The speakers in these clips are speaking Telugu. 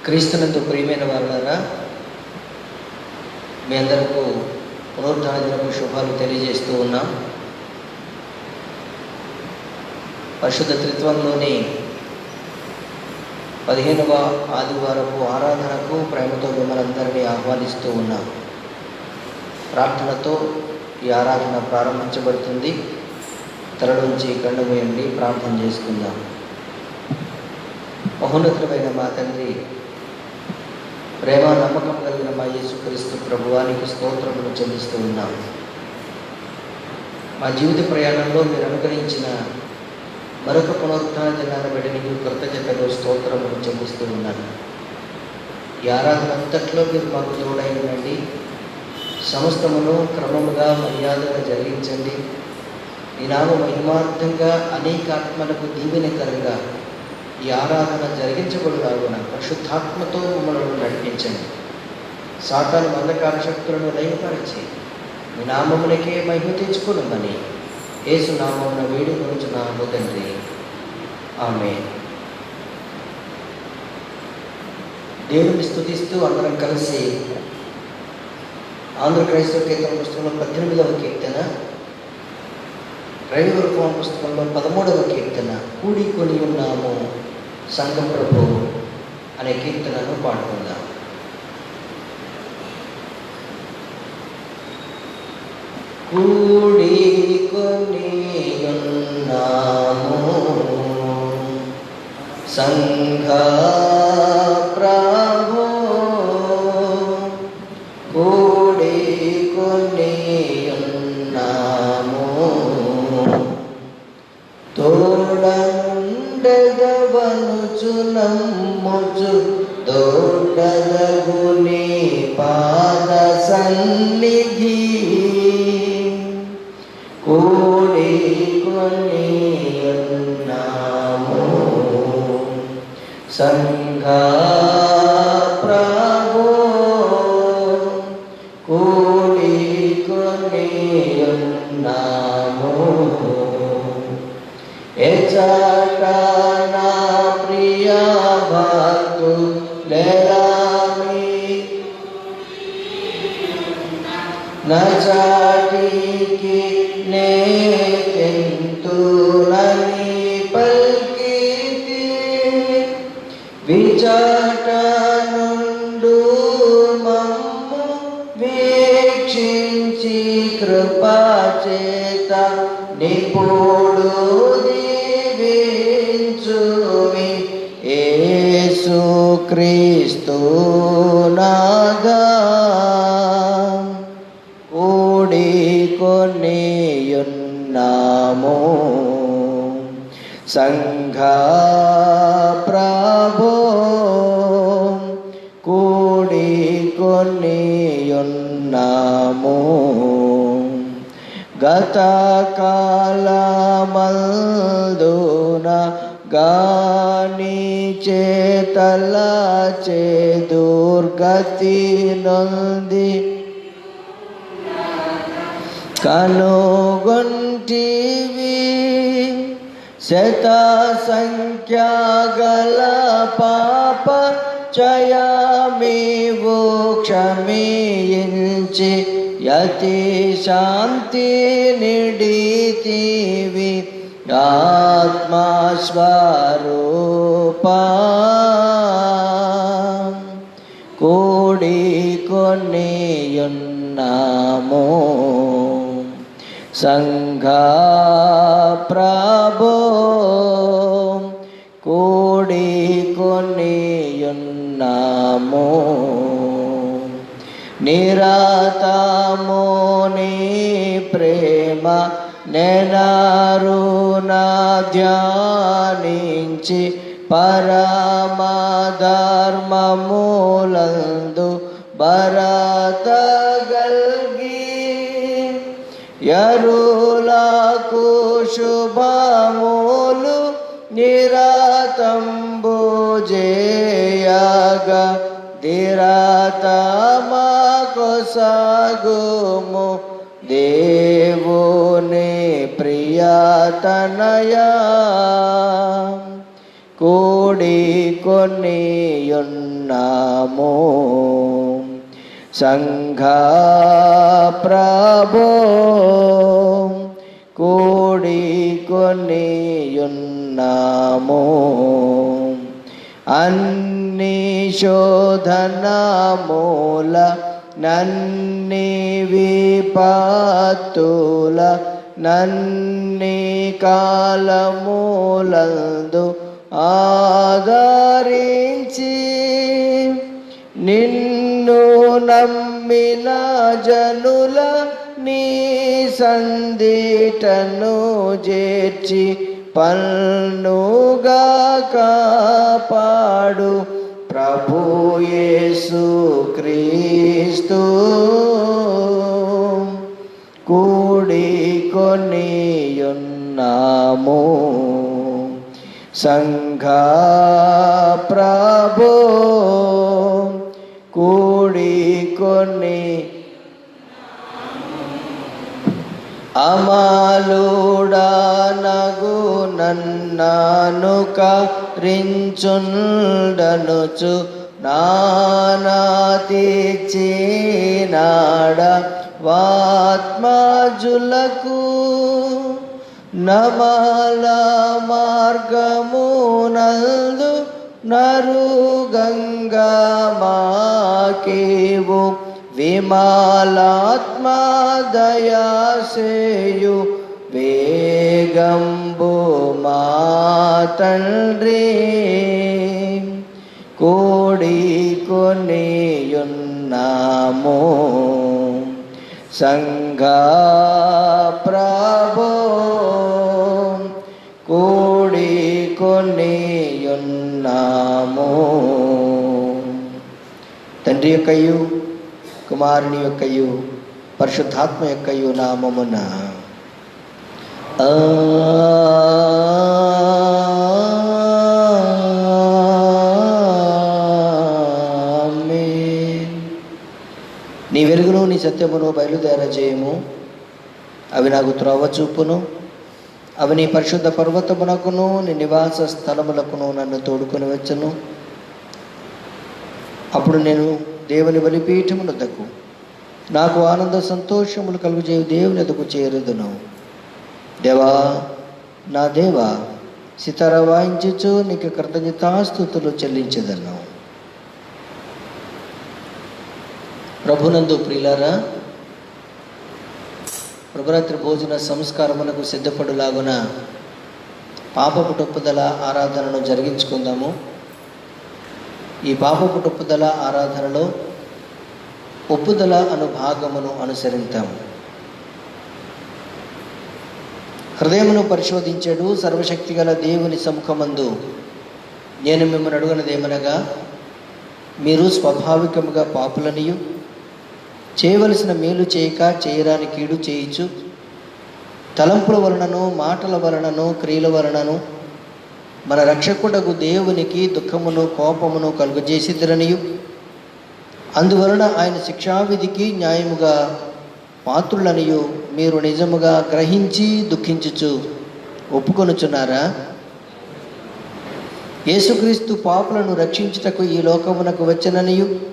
క్రీస్తునందు ప్రియమైన వారులారా, మీ అందరికీ పునరుద్ధాన దినపు శుభాలు తెలియజేస్తూ ఉన్నాం. పరిశుద్ధ త్రిత్వంలోని 15వ ఆదివారపు ఆరాధనకు ప్రేమతో మిమ్మల్ని అందరినీ ఆహ్వానిస్తూ ఉన్నాం. ప్రార్థనతో ఈ ఆరాధన ప్రారంభించబడుతుంది. తలలోంచి కళ్ళు మూయండి, ప్రార్థన చేసుకుందాం. మహోన్నతమైన మా తండ్రి, ప్రేమ నమ్మకం కలిగిన మా యేసుక్రీస్తు ప్రభువానికి స్తోత్రములు చెల్లిస్తూ ఉన్నాం. మా జీవిత ప్రయాణంలో మీరు అనుగ్రహించిన మరొక పునరుత్థాన దినాన్ని బట్టి నీకు కృతజ్ఞతలు స్తోత్రములు చెల్లిస్తూ ఉన్నాను. ఈ ఆరాధన అంతట్లో మీరు మాకు తోడైనండి. సమస్తమును క్రమముగా మర్యాదగా జరిగించండి. ఈ నామ మహిమార్థంగా అనేక ఆత్మలకు దీవెనకరంగా ఈ ఆరాధన జరిగించబడులాగున పరిశుద్ధాత్మతో మమ్మల్ని నడిపించండి. సాతాను అంధకార శక్తులను లయపరిచి మీ నామమునకే మహిమ తెచ్చుకున్నామని యేసు నామమున వేడుకొనుచున్నాము తండ్రి, ఆమేన్. దేవుని స్తుతిస్తూ అందరం కలిసి ఆంధ్ర క్రైస్తవ కీర్తన పుస్తకంలో 18వ కీర్తన, రైవర్ ఫోన్ పుస్తకంలో 13వ కీర్తన కూడికొని ఉన్నాము సంఘం ప్రభు అనే కీర్తనను పాడుకుందాం. కూడికొని ఉన్నాము సంఘ ప్రభు, కూడికొని ఉన్నాము తోడండగవనుచు నమ్ముచు దొడ్డదగుని పాద సన్నిధి, కూడికొని ఉన్నాము సంఘ ప్రభు, కూడికొని ఉన్నాము. ఎచట నా ప్రియ భక్తులెలామి నచాటికి నేతెంతులని పల్కితి, విచట నుండు మమ్ము వీక్షించి కృపాచేత నిపుడు దీవించుమి యేసు క్రీస్తు నాగా, కూడికొని ఉన్నాము సంఘ ప్రభు, కూడికొని ఉన్నాము. గత కాలమందున గాని చేతల చే దుర్గతి నొంది కనుగొంటివి, శత సంఖ్యాగల పాప చయమీవు క్షమించి యతి శాంతి నిడితివి ఆత్మస్వరూపా, కూడికొని ఉన్నాము సంఘ ప్రభు, కూడికొని ఉన్నాము. నిరతము నీ ప్రేమ నెనరునా ధ్యానించి పరమధర్మములందు భరతగల్గి, యరులకు శుభములు నిరతంబు జేయగా దిరతమకు సాగుము దేవుని ప్రియతనయా, కూడి కొనియున్నాము. సంఘ ప్రభో కూడి కొనియున్నాము. అన్ని శోధనముల నన్ని విపత్తుల నన్ని కాలములందు ఆదరించి నిన్ను నమ్మిన జనుల నీ సందిటను చేర్చి పన్నుగా కాపాడు ప్రభు యేసు క్రీస్తు. కూడి కొనియున్నాము. సంఘ ప్రభో కూడి కొని అమలుడానగు నన్నను కరించుండనుచు నానాతిచ్చినాడ వాత్మజులకు నమల మార్గమునందు నరుగంగా మాకేవు విమలాత్మ దయాసేయు వేగంబు మా తండ్రి. కూడి కొనియున్నాము. సంఘ ప్రభో కూడి కొనియున్నాము. తండ్రి యొక్కయు కుమారుని యొక్కయు పరిశుద్ధాత్మ యొక్కయు నామమున ఆమేన్. నీ వెలుగును నీ సత్యమును బయలుదేరజేయము. అవి నాకు త్రోవ చూపును. అవి నీ పరిశుద్ధ పర్వతమునకును నీ నివాస స్థలములకును నన్ను తోడుకొని వచ్చును. అప్పుడు నేను దేవుని బలిపీఠమునొద్దకు నాకు ఆనంద సంతోషములు కలుగజేయు దేవుని ఎదుకు చేరుదును. దేవా నా దేవా, సితార వాయించుచు నీకు కృతజ్ఞతాస్తుతులు చెల్లించదను. ప్రభునందు ప్రియులారా, ప్రభురాత్రి భోజన సంస్కారమునకు సిద్ధపడులాగున పాపపు ఒప్పుదల ఆరాధనను జరిగించుకుందాము. ఈ పాపపు ఒప్పుదల ఆరాధనలో ఒప్పుదల అను భాగమును అనుసరిద్దాము. హృదయమును పరిశోధించాడు సర్వశక్తి గల దేవుని సముఖమందు నేను మిమ్మల్ని అడుగునదేమనగా, మీరు స్వాభావికముగా పాపులనియు చేయవలసిన మేలు చేయక చేయరాని కీడు చేయించు తలంపుల వలనను మాటల వలనను క్రియల వలనను మన రక్షకుడగు దేవునికి దుఃఖమును కోపమును కలుగజేసిద్దరనియు అందువలన ఆయన శిక్షావిధికి న్యాయముగా పాత్రులనియు మీరు నిజముగా గ్రహించి దుఃఖించుచు ఒప్పుకొనుచున్నారా? యేసుక్రీస్తు పాపులను రక్షించుటకు ఈ లోకమునకు వచ్చెననియు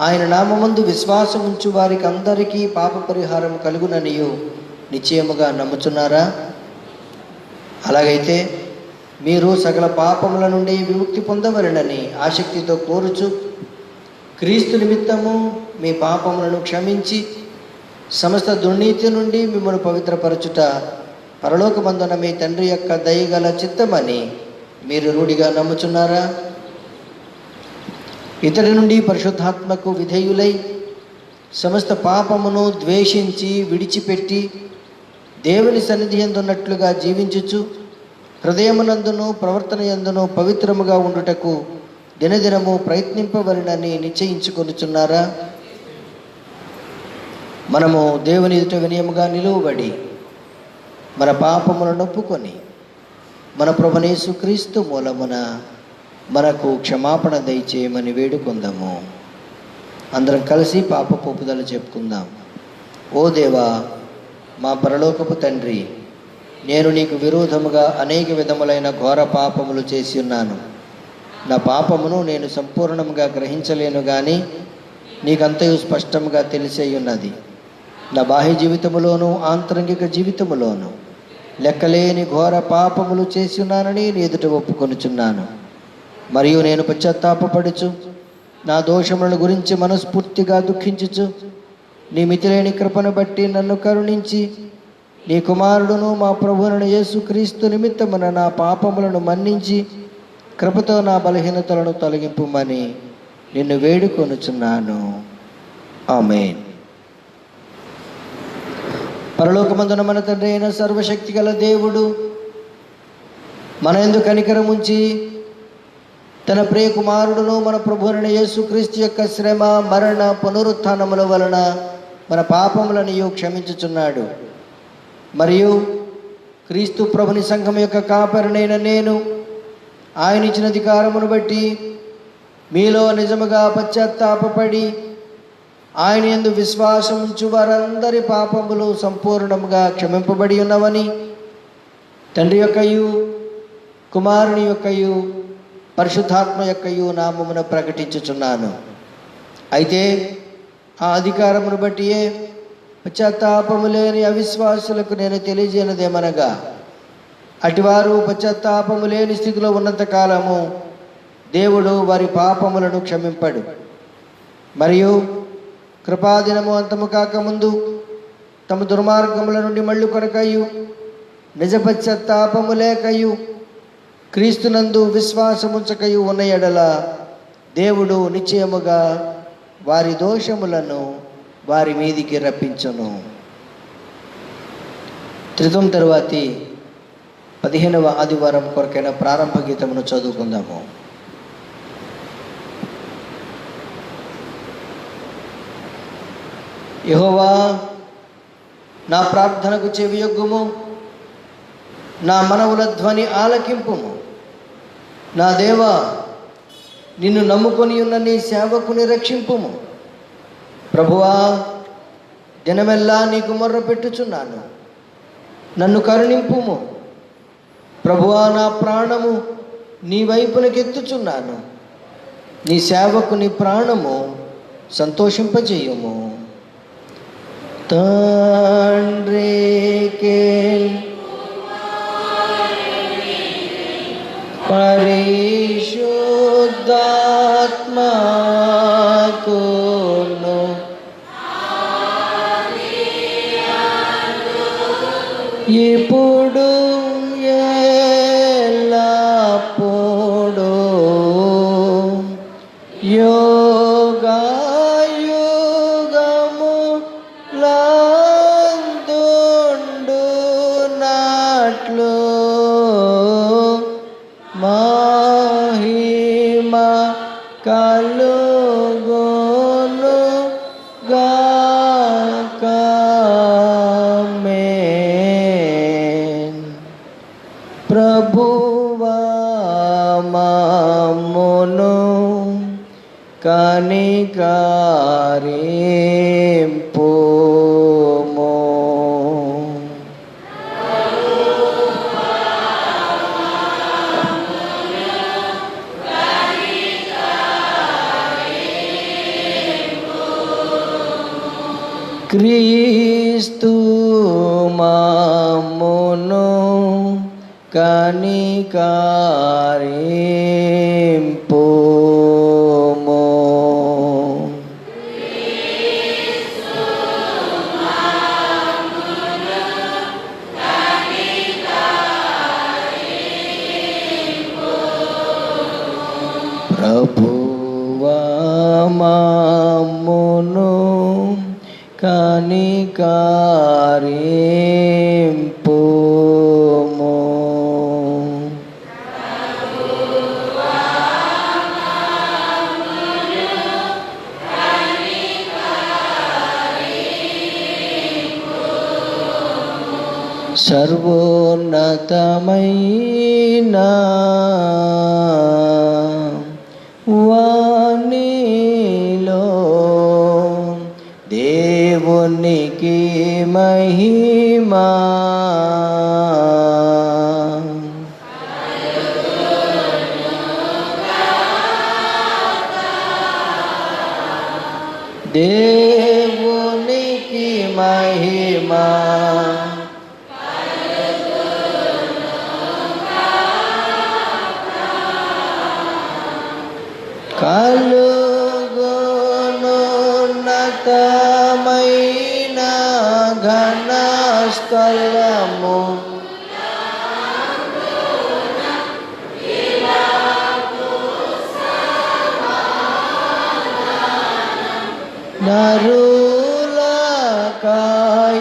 ఆయన నామమందు విశ్వాసముంచు వారికి అందరికీ పాప పరిహారం కలుగుననియు నిశ్చయముగా నమ్ముచున్నారా? అలాగైతే మీరు సకల పాపముల నుండి విముక్తి పొందవలెనని ఆసక్తితో కోరుచు క్రీస్తు నిమిత్తము మీ పాపములను క్షమించి సమస్త దుర్నీతి నుండి మిమ్మల్ని పవిత్రపరచుట పరలోకమందున మీ తండ్రి యొక్క దయగల చిత్తమని మీరు రూఢిగా నమ్ముచున్నారా? ఇతడి నుండి పరిశుద్ధాత్మకు విధేయులై సమస్త పాపమును ద్వేషించి విడిచిపెట్టి దేవుని సన్నిధి యందున్నట్లుగా జీవించుచు హృదయమునందును ప్రవర్తన యందును పవిత్రముగా ఉండుటకు దినదినము ప్రయత్నింపవలెనని నిశ్చయించుకొనుచున్నారా? మనము దేవుని ఎదుట వినయముగా నిలువబడి మన పాపములను ఒప్పుకొని మన ప్రభువైన యేసుక్రీస్తు మూలమున మనకు క్షమాపణ దయచేయమని వేడుకుందాము. అందరం కలిసి పాపపు ఒప్పుదల చెప్పుకుందాం. ఓ దేవా, మా పరలోకపు తండ్రి, నేను నీకు విరోధముగా అనేక విధములైన ఘోర పాపములు చేసి ఉన్నాను. నా పాపమును నేను సంపూర్ణంగా గ్రహించలేను కానీ నీకంతయు స్పష్టంగా తెలిసే ఉన్నది. నా బాహ్య జీవితములోను ఆంతరంగిక జీవితములోను లెక్కలేని ఘోర పాపములు చేసి ఉన్నానని నీ ఎదుట ఒప్పుకొనుచున్నాను. మరియు నేను పశ్చాత్తాపపడుచు నా దోషముల గురించి మనస్ఫూర్తిగా దుఃఖించుచు నీ మితిలేని కృపను బట్టి నన్ను కరుణించి నీ కుమారుడును మా ప్రభువును యేసుక్రీస్తు నిమిత్తమున నా పాపములను మన్నించి కృపతో నా బలహీనతలను తొలగింపుమని నిన్ను వేడుకొనుచున్నాను. ఆమేన్. పరలోకమందున మన తండ్రి అయిన సర్వశక్తి గల దేవుడు మన యందు కనికరం ఉంచి తన ప్రియ కుమారుడును మన ప్రభువును యేసుక్రీస్తు యొక్క శ్రమ మరణ పునరుత్థానముల వలన మన పాపములను క్షమించుచున్నాడు. మరియు క్రీస్తు ప్రభుని సంఘం యొక్క కాపరినైన నేను ఆయన ఇచ్చిన అధికారమును బట్టి మీలో నిజముగా పశ్చాత్తాపపడి ఆయన యందు విశ్వాసం ఉంచు వారందరి పాపములు సంపూర్ణంగా క్షమింపబడి ఉన్నవని తండ్రి యొక్కయు కుమారుని యొక్కయు పరిశుద్ధాత్మ యొక్కయు నామమున ప్రకటించుచున్నాను. అయితే ఆ అధికారమును బట్టియే పశ్చాత్తాపము లేని అవిశ్వాసులకు నేను తెలియజేయనదేమనగా, అటివారు పశ్చాత్తాపము లేని స్థితిలో ఉన్నంత కాలము దేవుడు వారి పాపములను క్షమింపడు. మరియు కృపాదినము అంతము కాకముందు తమ దుర్మార్గముల నుండి మళ్ళీ కొరకయు నిజ పశ్చాత్తాపము లేకయు క్రీస్తునందు విశ్వాసముంచకయు ఉన్న ఎడల దేవుడు నిశ్చయముగా వారి దోషములను వారి మీదికి రప్పించును. త్రిత్వం తరువాతి 15వ ఆదివారం కొరకైన ప్రారంభ గీతమును చదువుకుందాము. యెహోవా, నా ప్రార్థనకు చెవియొగ్గుము, నా మనవుల ధ్వని ఆలకింపుము. నా దేవా, నిన్ను నమ్ముకొని ఉన్న నీ సేవకుని రక్షింపుము. ప్రభువా, దినమెల్లా నీకు మొర్ర పెట్టుచున్నాను, నన్ను కరుణింపుము. ప్రభువా, నా ప్రాణము నీ వైపునకెత్తుచున్నాను, నీ సేవకుని ప్రాణము సంతోషింపజేయుము. తండ్రికి పరిశుద్ధాత్మకును ఇప్పుడు ఎల్లప్పుడు మహిమ కలుగును గాక. ఆమేన్. ప్రభువా, మమ్మును కనికరింపుము. క్రీస్తు మమ్మును కనికరింపుము. ప్రభువా, మమ్మును కనికరింపుము. సర్వోన్నతమైన వానిలో దేవునికి మహిమా దేవునికి మహిమా కలుగునున్నతమైన ఘన స్థలము నరుల కాయనదాయ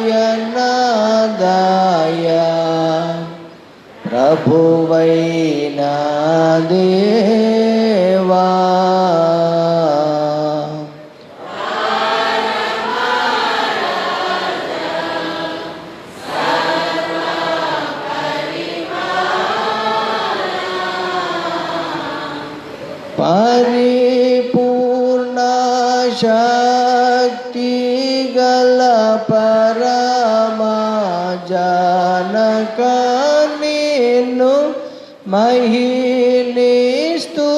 ప్రభువైన దేవా పరిపూర్ణ శక్తి గల పరమా జనక నిన్ను మహిని స్తుతించుచు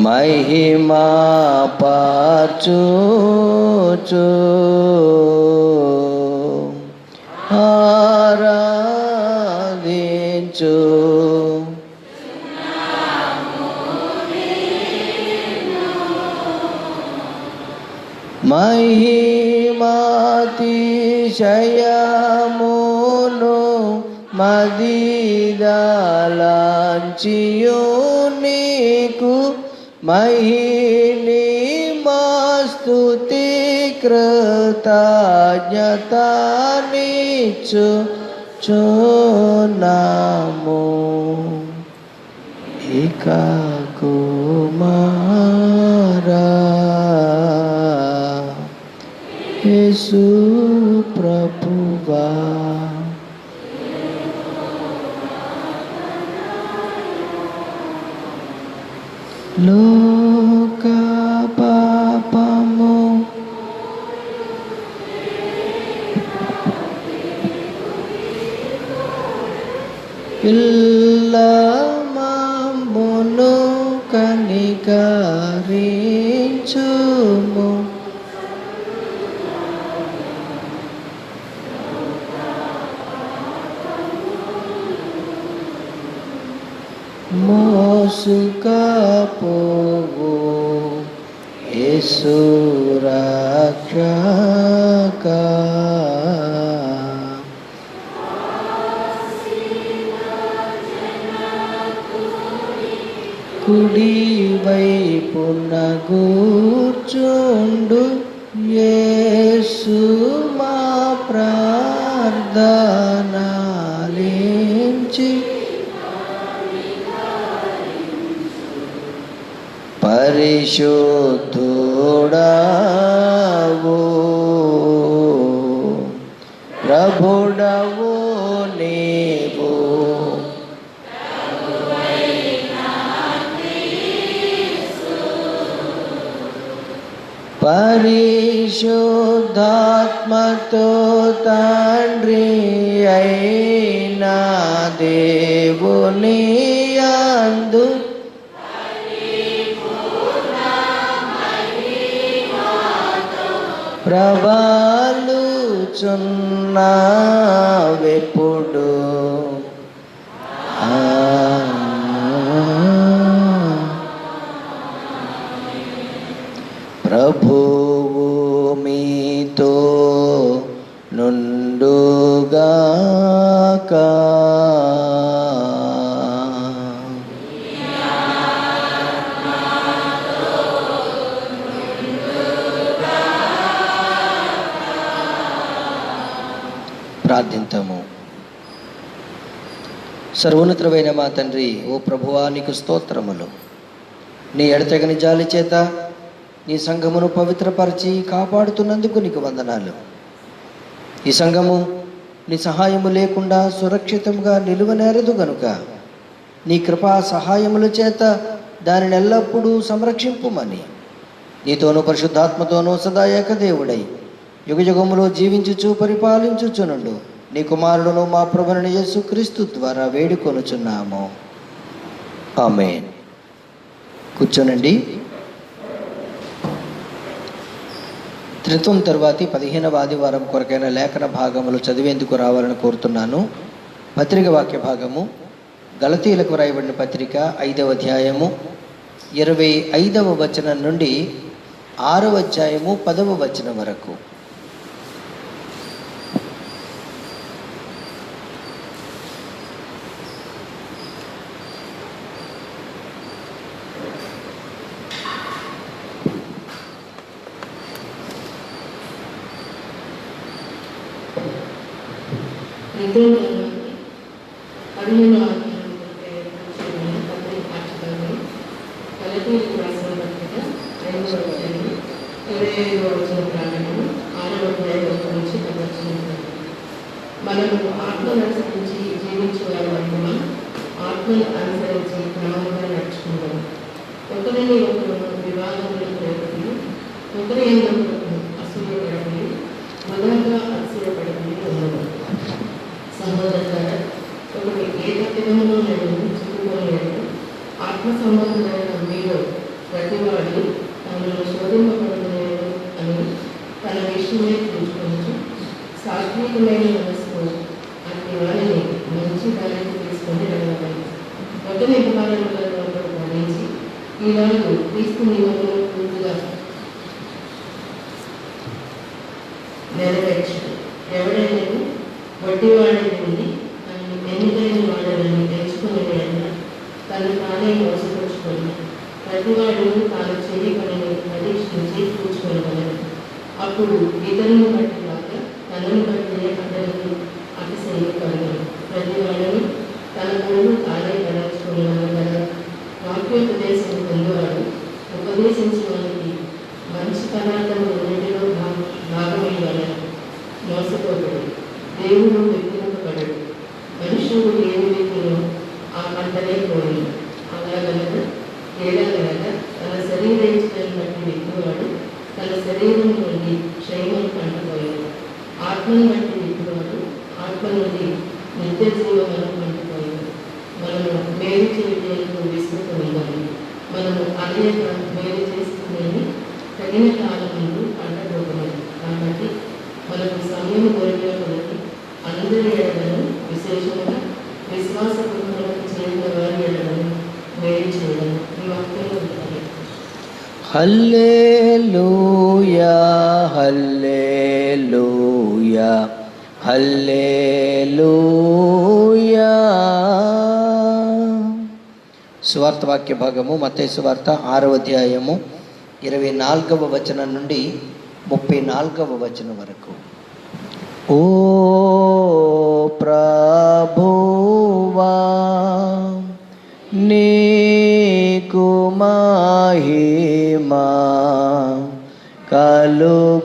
మహిమా పార్చుచు ఆరాధించు మహిమాతిశయమును మదిదలాంచియు నీకు మహిని స్తుతి కృతజ్ఞతనిచ్చు చున్నాము ఇక కుమారా యేసు ప్రభువా లోక పాపము పిల్లమమును కనికరించుము మోసుకపోవు యేసు రక్షక కుడి వైపున కూర్చుండు యేసు మా ప్రార్థనలించి పరిశుద్ధుడవు ప్రభుడవు నీవు పరిశుద్ధాత్మతో తండ్రి అయిన దేవుని యందు ప్రవాలుచున్నావెప్పుడు ప్రభువు మీతో నుండుగాక ప్రార్థింతము. సర్వోన్నతుడైన మా తండ్రి, ఓ ప్రభువా, నీకు స్తోత్రములు. నీ ఎడతెగని జాలి చేత నీ సంఘమును పవిత్రపరిచి కాపాడుతున్నందుకు నీకు వందనాలు. ఈ సంఘము నీ సహాయము లేకుండా సురక్షితంగా నిలువనేరదు గనుక నీ కృపా సహాయముల చేత దానిని ఎల్లప్పుడూ సంరక్షింపుమని నీతోనూ పరిశుద్ధాత్మతోనూ సదా ఏకదేవుడై యుగయుగములో జీవించుచు పరిపాలించుచునుండు నీ కుమారుడును మా ప్రభువైన యేసుక్రీస్తు ద్వారా వేడుకొనుచున్నాము. ఆమేన్. కూర్చోనండి. త్రిత్వం తరువాతి 15వ ఆదివారం కొరకైన లేఖన భాగములు చదివేందుకు రావాలని కోరుతున్నాను. పత్రిక వాక్య భాగము గలతీయులకు రాయబడిన పత్రిక 5వ అధ్యాయము 25వ వచనం నుండి 6వ అధ్యాయము 10వ వచనం వరకు. మనము ఆత్మను అనుసరించి జీవించేవారమా, ఆత్మను అనుసరించి క్రమంగా నడుచుకుంటాం. ఒకరిని ఒకరు వివాదములు రేపటి, ఒకరి ఒకరు అసూయపడని, వృధాగా అసూయపడని ఉండదు. సహోదరులారా, ఒకటి ఏ తప్పిదములో లేదు, చిక్కుకోలేదు. ఆత్మ సంబంధమైన మీలో ప్రతివాడు తనను శోధింపబడలేదు అని తన విషయమే చూసుకొచ్చు. సాత్వికమైన మనసుకు అట్టి వారిని మంచి దానికి తీసుకొని వెళ్ళవాలి. ఒక నిబంధనలను గమనించి ఈనాడు క్రీస్తు నియమములను పూర్తిగా నెరవేర్చాలి. ఎవరైనా వడ్డీవాడి నుండి తనని ఎన్నికైన వాడని తెలుసుకునే తను తానే మోసపరుచుకొని ప్రతివాడు తాను చేయి పనిని పరీక్షించి కూర్చుకోగలరు. అప్పుడు ఇతరులను బట్టి కాక తనను బట్టి అతనికి అతిశయం కలగదు. ప్రతివాడును తన పనులు తానే పరచుకునేవారు. వాక్యోపదేశం పొందేవాడు ఉపదేశించిన వారికి మంచి పదార్థము అన్నిటిలో భాగమయ్యగలరు. మోసపోతాడు, దేవుడు వ్యక్తింపబడడు. మనుషుడు ఏమి వ్యక్తిలో ఆ పంటనే పోయి అలాగనగా ఏడాగనగా తన శరీరేచ్ఛలను బట్టి వ్యక్తివాడు తన శరీరం నుండి క్షయమును కంటుపోయాడు. ఆత్మను బట్టి వ్యక్తివాడు ఆత్మ నుండి నిత్య జీవమును కంటుపోయాడు. మనము మేలు చేయడానికి విసురుతూ ఉండాలి. మనము అనేక మేలు చేసుకునేది తగిన కాలం ముందు పంటపోతున్నాం. కాబట్టి మనకు సమయం దొరికిన కొలది అందరి ఎడలను, విశేషంగా విశ్వాసపూర్వకంగా చేయని వారి ఎడలను మేలు చేయడం ఈ వాక్యంలో ఉంటుంది. హల్లెలూయా హల్లెలూయా హల్లెలూయా. సువార్త వాక్య భాగము మత్తయి సువార్త 6వ అధ్యాయము 24వ వచనం నుండి 34వ వచనం వరకు. ఓ ప్రభువా నీకు మహిమా కలుగునుగాక.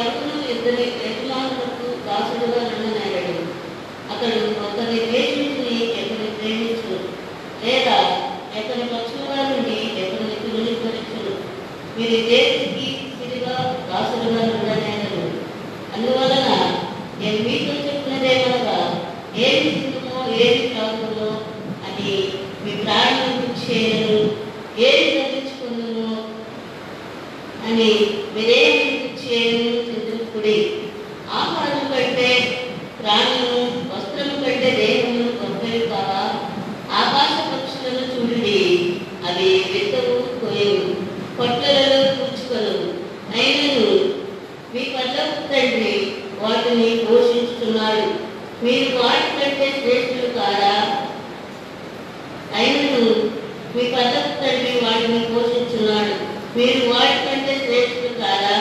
ఎవరు ఇద్దరి ఎదులాలకు దాసుడుగా నన్ననయ్యాడు. అతడు ఒకరిని ద్వేషించి ఒకరిని ప్రేమించు, లేదా ఒకరి పక్షులుగా నుండి ఒకరిని తృణీకరించును. మీరు దేవునికి సిరిగా దాసుడుగా నన్ననయ్యాడు. అందువలన నేను మీతో చెప్పినదేమనగా, ఏది తినుమో ఏది త్రాగుమో అని మీ ప్రాణాలను చేయను, ఏది తగ్గించుకుందుమో అని మీరేమి చేయను చింతించుకుడి. ఆహారం కంటే ప్రాణము, వస్త్రము కంటే దేహము గొప్పవి కావా? ఆకాశ పక్షులను చూడుడి, అవి విత్తవు, కోయవు, పొట్టలలో కూర్చుకొనవు, అయినను మీ పల్లపు తండ్రి వాటిని పోషించుతున్నాడు. మీరు వాటి కంటే శ్రేష్ఠులు కారా? అయినను మీ పల్లపు తండ్రి వాటిని పోషించున్నాడు. మీరు వాటి కంటే శ్రేష్ఠులు కారా?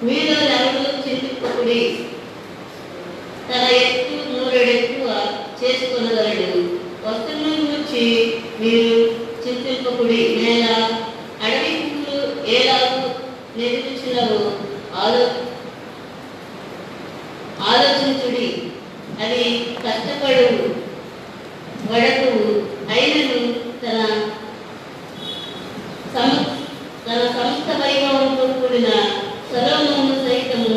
మీరు ఎవరు చింతింపకుడి. తన ఎత్తు 100 ఎక్కువ చేసుకొనగలడు. వస్తువుల గురించి మీరు చింతింపకుడి. నేల అడవి పువ్వులు ఏలాగు నిలుచున్నవో ఆలోచించుడి. అది కష్టపడు వడకు అయినను తన సమస్త వైభవంతో కూడిన సొలొమోను సైతము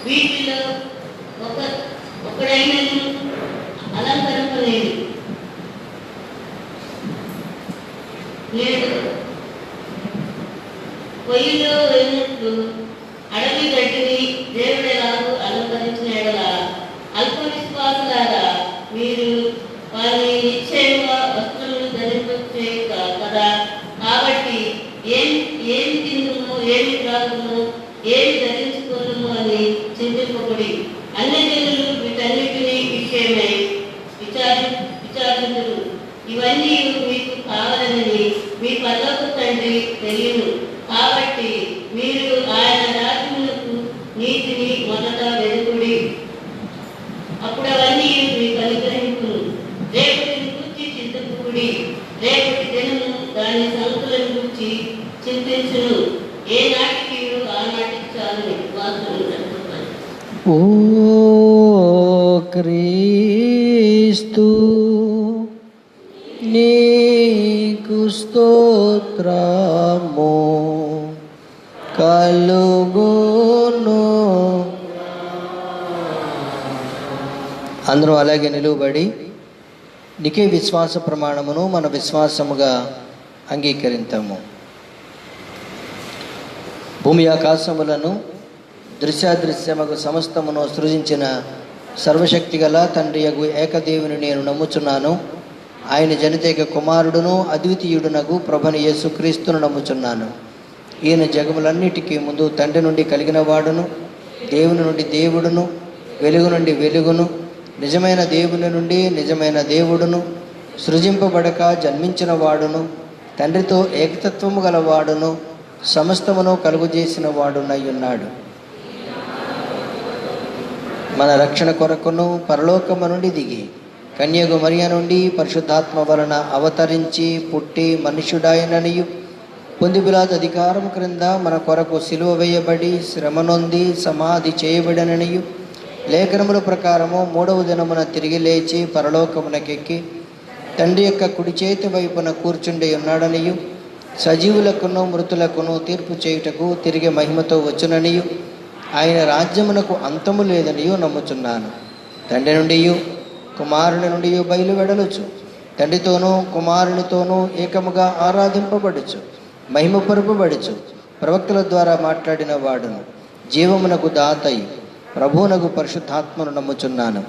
వీటిలో ఒకడైనను అలంకరింపలేదు. నేడు పొయ్యిలో వేసినట్లు అడవి గడ్డిని దేవుడెలాగూ అలంకరించిన ఎడల అల్ప విశ్వాసులారా మీరు వారిని నిశ్చయంగా వస్త్రములు ధరింపచేయక కదా. కాబట్టి ఏమి తిందుము, ఏమి త్రాగుము, ఏమి ధరించుకోను అని చింతింపబడి అన్ని జనులు వీటన్నిటినీ విషయమై విచారించరు. ఇవన్నీ మీకు కావాలని మీ పరలోక తండ్రి తెలియను. కాబట్టి మీరు ఆయన రాజ్యములకు నీతిని మొదట వెలుగుడి, అప్పుడు అవన్నీ మీకు అనుగ్రహించును. రేపటిని గురించి చింతించుకుడి, రేపటి దినము దాని సంగతులను గురించి చింతించును. ఏ నాటికి ఆ నాటికి చాలు. వాక్యం చదువుతాను. ఓ క్రీస్తు నీకు స్తోత్రము కలుగును. అందరూ అలాగే నిలువబడి నీకే విశ్వాస ప్రమాణమును మన విశ్వాసముగా అంగీకరింతాము. భూమి ఆకాశములను దృశ్యాదృశ్యముగు సమస్తమును సృజించిన సర్వశక్తి గల తండ్రియగు ఏకదేవుని నేను నమ్ముచున్నాను. ఆయన జనితేక కుమారుడును అద్వితీయుడునగు ప్రభుని యేసుక్రీస్తును నమ్ముచున్నాను. ఈయన జగములన్నిటికీ ముందు తండ్రి నుండి కలిగిన వాడును, దేవుని నుండి దేవుడును, వెలుగు నుండి వెలుగును, నిజమైన దేవుని నుండి నిజమైన దేవుడును, సృజింపబడక జన్మించిన వాడును, తండ్రితో ఏకతత్వము గలవాడును, సమస్తమును కలుగజేసిన వాడునై ఉన్నాడు. మన రక్షణ కొరకును పరలోకము నుండి దిగి కన్యగు మరియ నుండి పరిశుద్ధాత్మ వలన అవతరించి పుట్టి మనుష్యుడాయననియు పొంది పిలాతు అధికారం క్రింద మన కొరకు సిలువ వేయబడి శ్రమ నొంది సమాధి చేయబడిననియు లేఖనముల ప్రకారము 3వ దినమున తిరిగి లేచి పరలోకమునకెక్కి తండ్రి యొక్క కుడి చేతి వైపున కూర్చుండి ఉన్నాడనియు సజీవులకును మృతులకును తీర్పు చేయుటకు తిరిగి మహిమతో వచ్చుననియు ఆయన రాజ్యమునకు అంతము లేదనియు నమ్ముచున్నాను. తండ్రి నుండి కుమారుని నుండి బయలువెడలుచు తండ్రితోనూ కుమారునితోనూ ఏకముగా ఆరాధింపబడుచు మహిమపరపబడుచు ప్రవక్తల ద్వారా మాట్లాడిన వాడును జీవమునకు దాతయి ప్రభువునకు పరిశుద్ధాత్మను నమ్ముచున్నాను.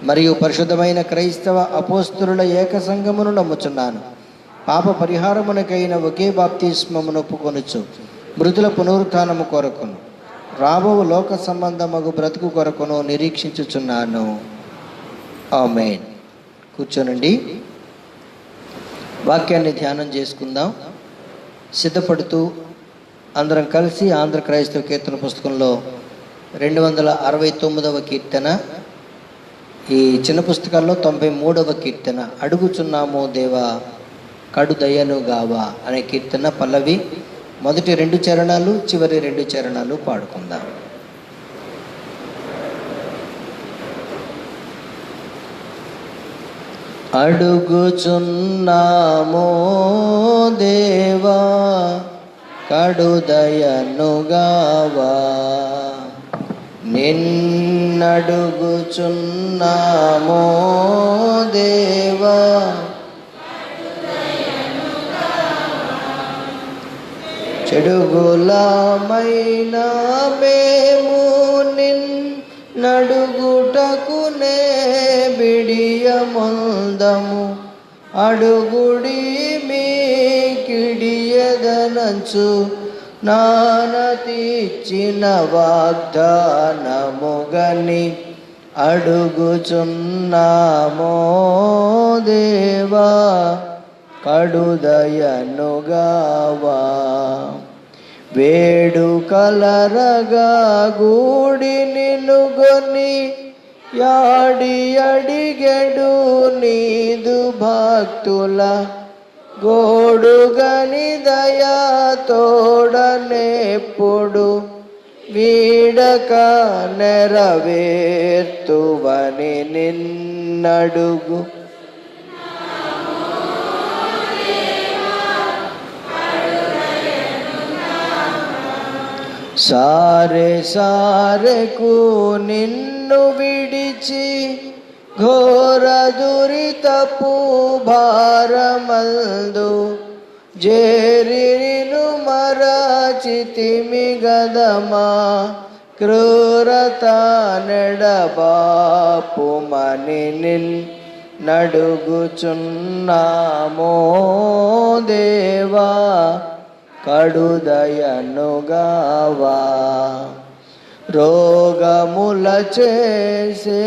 మరియు పరిశుద్ధమైన క్రైస్తవ అపోస్తలుల ఏక సంఘమును నమ్ముచున్నాను. పాప పరిహారమునకైన ఒకే బాప్తిస్మమును ఒప్పుకొనుచు మృతుల పునరుత్థానము కొరకును రాబో లోక సంబంధమగు బ్రతుకు కొరకును నిరీక్షించుచున్నాను. ఆమేన్. కూర్చోనండి. వాక్యాన్ని ధ్యానం చేసుకుందాం. సిద్ధపడుతూ అందరం కలిసి ఆంధ్ర క్రైస్తవ కీర్తన పుస్తకంలో 269వ కీర్తన, ఈ చిన్న పుస్తకాల్లో 93వ కీర్తన అడుగుచున్నాము దేవా కడు దయను గావా అనే కీర్తన పల్లవి. మొదటి 2 చరణాలు చివరి 2 చరణాలు పాడుకుందాం. అడుగుచున్నాము దేవా కడు దయను గావా నిన్నడుగుచున్నాము దేవా చెడుగులమైన మేము నిన్నడుగుటకునే బిడియమందము అడుగుడి మీ కిడియదనంచు నాన తీర్చిన వాగ్దానముగని అడుగుచున్నామో దేవా కడుదయను గావా వేడుకలరగా గూడి నిలుగొని యాడి అడిగెడు నీదు భక్తుల గోడుగని దయా తోడనెప్పుడు వీడక నెరవేర్తువని నిన్నడుగు. సారె సారెకు నిన్ను విడిచి ఘోర దురితపు భారమందు జేరి నిను మరచితిమి గదమా క్రూరత నెడబాపుమని నడుగుచున్నామో దేవా కడుదయనుగావా. రోగముల చేసేగినందుచు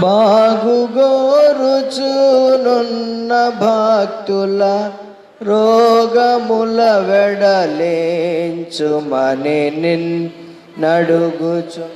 బాగుగోరుచునున్న భక్తుల రోగముల వెడలేంచుమని నడుగుచు.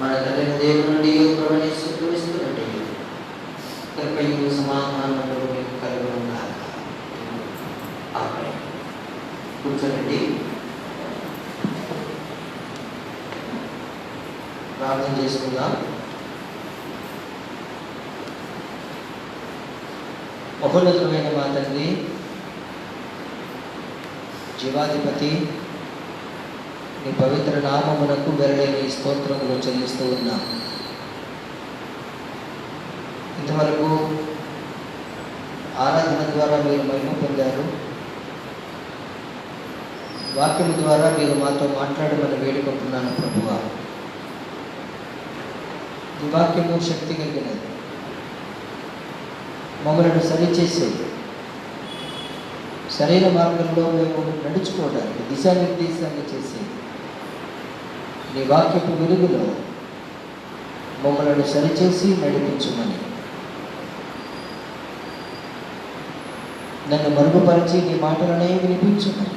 మన తల్లిని దేవుని నుండి ప్రవహిస్తున్నట్టు కృపయు సమాధానములు మీకు కలుగునుగాక. ఆమేన్. కూర్చోండి, ప్రార్థన చేసుకుందాం. మహోన్నతమైన మా తండ్రి, జీవాధిపతి, నీ పవిత్ర నామమునకు వెరలేని స్తోత్రములు చెల్లిస్తూ ఉన్నాం. ఇంతవరకు ఆరాధన ద్వారా మీరు మహిమ పొందారు. వాక్యము ద్వారా మీరు మాతో మాట్లాడమని వేడుకుంటున్నాను ప్రభువా. ఈ వాక్యము శక్తి కలిగినది, మమ్మల్ని సరిచేసేది, సరైన మార్గంలో మేము నడుచుకోవడానికి దిశానిర్దేశాన్ని చేసేది. నీ వాక్యపు వెలుగులో మమ్మల్ని సరిచేసి నడిపించుమని, నన్ను మరుగుపరిచి నీ మాటలనే వినిపించుమని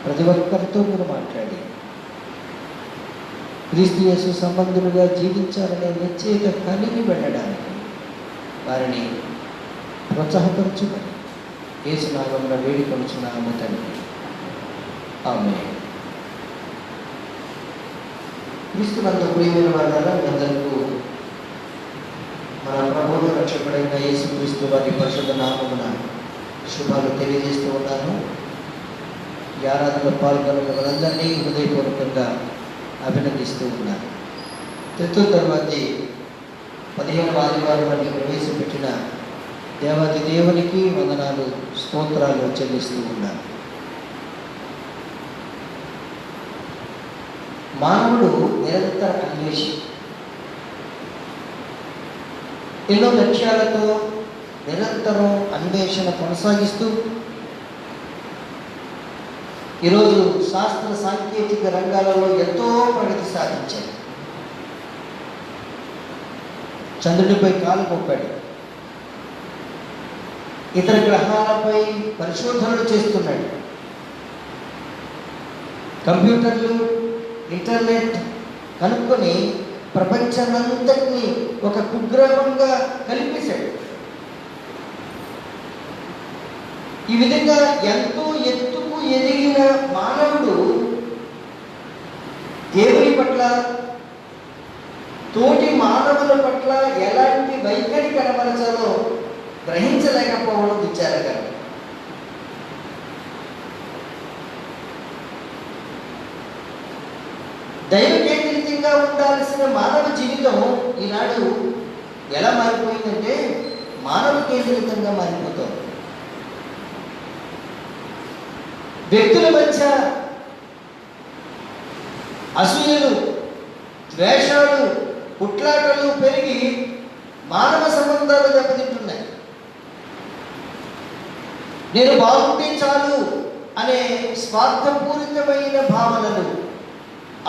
ప్రతి ఒక్కరితో మీరు మాట్లాడి క్రీస్తు యేసు సంబంధులుగా జీవించాలనే నిశ్చయిత కలిగి వెళ్ళడానికి వారిని ప్రోత్సాహపరచుమని యేసు నామమున వేడుకొనుచున్నాము తండ్రి. ఆమేన్. క్రీస్తునందు ప్రియమైన వారందరూ మీ అందరికీ మన ప్రభువును రక్షకుడైన యేసుక్రీస్తు వారి పరిశుద్ధ నామమున శుభాలు తెలియజేస్తూ ఉన్నాను. ఈ ఆరాధనలో పాల్గొన్న వారందరినీ హృదయపూర్వకంగా అభినందిస్తూ ఉన్నాను. త్రిత్వ తర్వాతి 15వ ఆదివారాన్ని ప్రవేశపెట్టిన దేవాది దేవునికి వందనాలు, స్తోత్రాలు చెల్లిస్తూ ఉన్నాను. మానవుడు నిరంతర అన్వేషి, ఎన్నో లక్ష్యాలతో నిరంతరం అన్వేషణ కొనసాగిస్తూ ఈరోజు శాస్త్ర సాంకేతిక రంగాలలో ఎంతో ప్రగతి సాధించాడు. చంద్రుడిపై కాలు మొక్కాడు, ఇతర గ్రహాలపై పరిశోధనలు చేస్తున్నాడు. కంప్యూటర్లు, ఇంటర్నెట్ కనుక్కొని ప్రపంచాన్నంతటినీ ఒక కుగ్రామంగా కలిపేశాడు. ఈ విధంగా ఎంతో ఎత్తుకు ఎదిగిన మానవుడు దేవుని పట్ల, తోటి మానవుల పట్ల ఎలాంటి వైఖరి కనబరచాలో గ్రహించలేకపోవడం విచారకరం. దైవ కేంద్రితంగా ఉండాల్సిన మానవ జీవితం ఈనాడు ఎలా మారిపోయిందంటే మానవ కేంద్రితంగా మారిపోతుంది. వ్యక్తుల మధ్య అసూయలు, ద్వేషాలు, కుట్లాటలు పెరిగి మానవ సంబంధాలు దెబ్బతింటున్నాయి. నేను బాగుంటే చాలు అనే స్వార్థపూరితమైన భావనలు,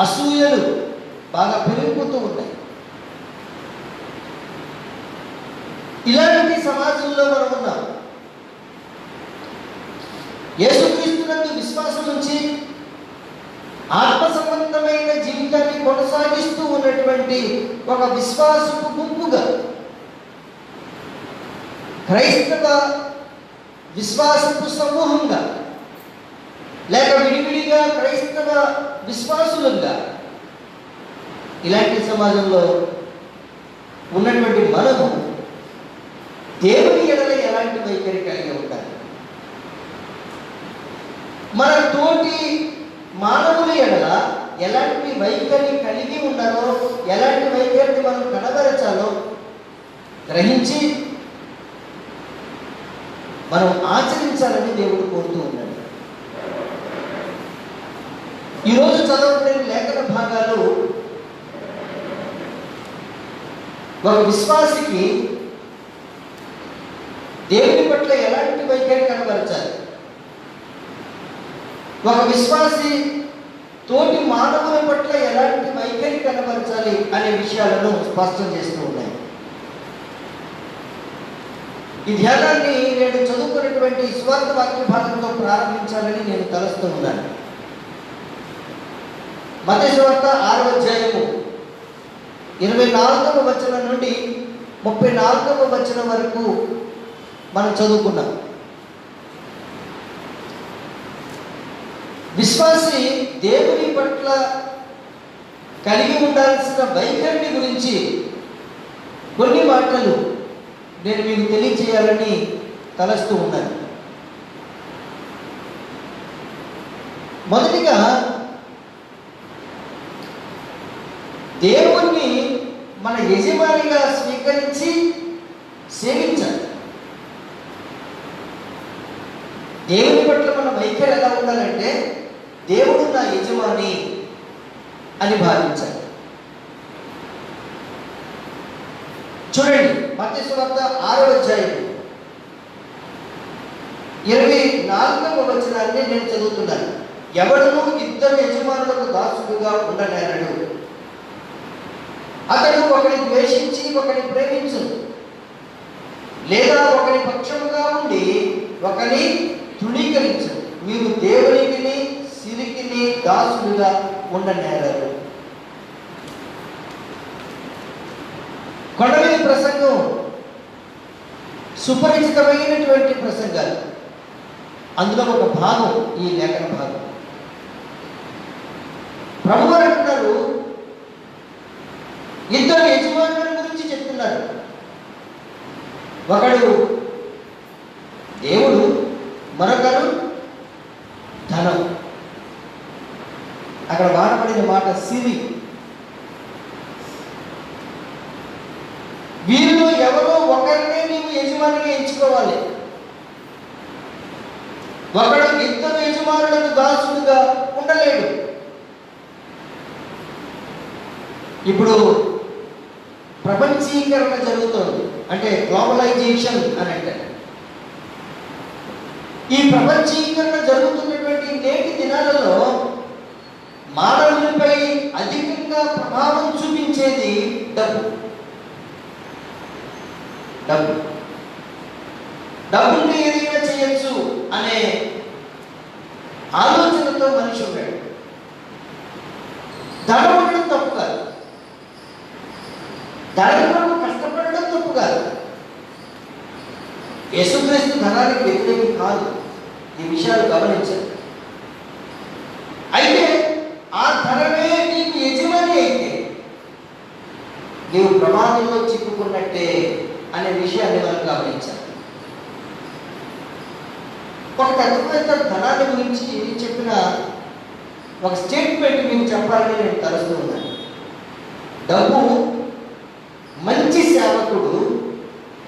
అసూయలు బాగా పెరిగిపోతూ ఉన్నాయి. ఇలాంటి సమాజంలో మనం ఉన్నాం. యేసుక్రీస్తునందు విశ్వాసం ఉంచి ఆత్మ సంబంధమైన జీవితాన్ని కొనసాగిస్తూ ఉన్నటువంటి ఒక విశ్వాసపు గుంపుగా, క్రైస్తవ విశ్వాసపు సమూహంగా, లేక విడివిడిగా క్రైస్తవ విశ్వాసులుగా ఇలాంటి సమాజంలో ఉన్నటువంటి మనము దేవుని ఎడల ఎలాంటి వైఖరి కలిగి ఉండాలి? మన తోటి మానవుల ఎడల ఎలాంటి వైఖరి కలిగి ఉండాలో, ఎలాంటి వైఖరిని మనం కనబరచాలో గ్రహించి మనం ఆచరించాలని దేవుడు కోరుతూ ఉన్నాడు. ఈరోజు చదవబడిన లేఖన భాగాలు ఒక విశ్వాసికి దేవుని పట్ల ఎలాంటి వైఖరి కనబరచాలి, ఒక విశ్వాసి తోటి మానవుల పట్ల ఎలాంటి వైఖరి కనబరచాలి అనే విషయాలను స్పష్టం చేస్తూ ఉన్నాయి. ఈ ధ్యానాన్ని నేను చదువుకున్నటువంటి సువార్త వాక్య భాగంతో ప్రారంభించాలని నేను తలస్తూ ఉన్నాను. మత్తయి సువార్త 6వ అధ్యాయము 24వ వచనం నుండి 34వ వచనం వరకు మనం చదువుకున్నాం. విశ్వాసి దేవుని పట్ల కలిగి ఉండాల్సిన వైఖరిని గురించి కొన్ని మాటలు నేను మీకు తెలియజేయాలని తలస్తూ ఉన్నాను. మొదటిగా దేవుణ్ణి మన యజమానిగా స్వీకరించి సేవించాలి. దేవుని పట్ల మన వైఖరి ఎలా ఉండాలంటే దేవుడు నా యజమాని అని భావించాలి. చూడండి, మత్తయి సువార్త 6వ అధ్యాయం 24వ వచనాన్ని నేను చదువుతున్నాను. ఎవడును ఇద్దరు యజమానులకు దాసుడుగా ఉండనేరడు. అతడు ఒకరిని ద్వేషించి ఒకరిని ప్రేమించు, లేదా ఒకరి పక్షముగా ఉండి ఒకరిని తృణీకరించు. మీరు దేవునికి సిరికిని దాసుడుగా ఉండనేరరు. కొండమీది ప్రసంగం సుపరిచితమైనటువంటి ప్రసంగాలు. అందులో ఒక భాగం ఈ లేఖన భాగం. ప్రభువారు అంటున్నారు, ఇద్దరు యజమానుల గురించి చెప్తున్నారు. ఒకడు దేవుడు, మరొకరు ధనం. అక్కడ వాడబడిన మాట సిరి. వీరిలో ఎవరో ఒకరినే నీవు యజమానిగా ఎంచుకోవాలి. ఒకడు ఇద్దరు యజమానులకు దాసుడుగా ఉండలేడు. ఇప్పుడు ప్రపంచీకరణ జరుగుతుంది, అంటే గ్లోబలైజేషన్ అని అంటారు. ఈ ప్రపంచీకరణ జరుగుతున్నటువంటి నేటి దినాలలో మానవులపై అధికంగా ప్రభావం చూపించేది డబ్బు. డబ్బు డబ్బుంటే ఏదైనా చేయొచ్చు అనే ఆలోచనతో మనిషి ఉన్నాడు. ధనం ఉండడం తప్పు కాదు, ధనం కష్టపడడం తప్పు కాదు. యేసుక్రీస్తు ధనానికి వ్యతిరేకం కాదు. ఈ విషయాలు గమనించాలి. అయితే ఆ ధనమే నీకు యజమాని అయితే నీవు ప్రమాదంలో చిక్కుకున్నట్టే అనే విషయాన్ని మనం గమనించాలి. ఒక తత్వవేత్త ధనాన్ని గురించి చెప్పిన ఒక స్టేట్మెంట్ మీకు చెప్పాలని నేను తలుస్తూ ఉన్నాను. డబ్బు మంచి సేవకుడు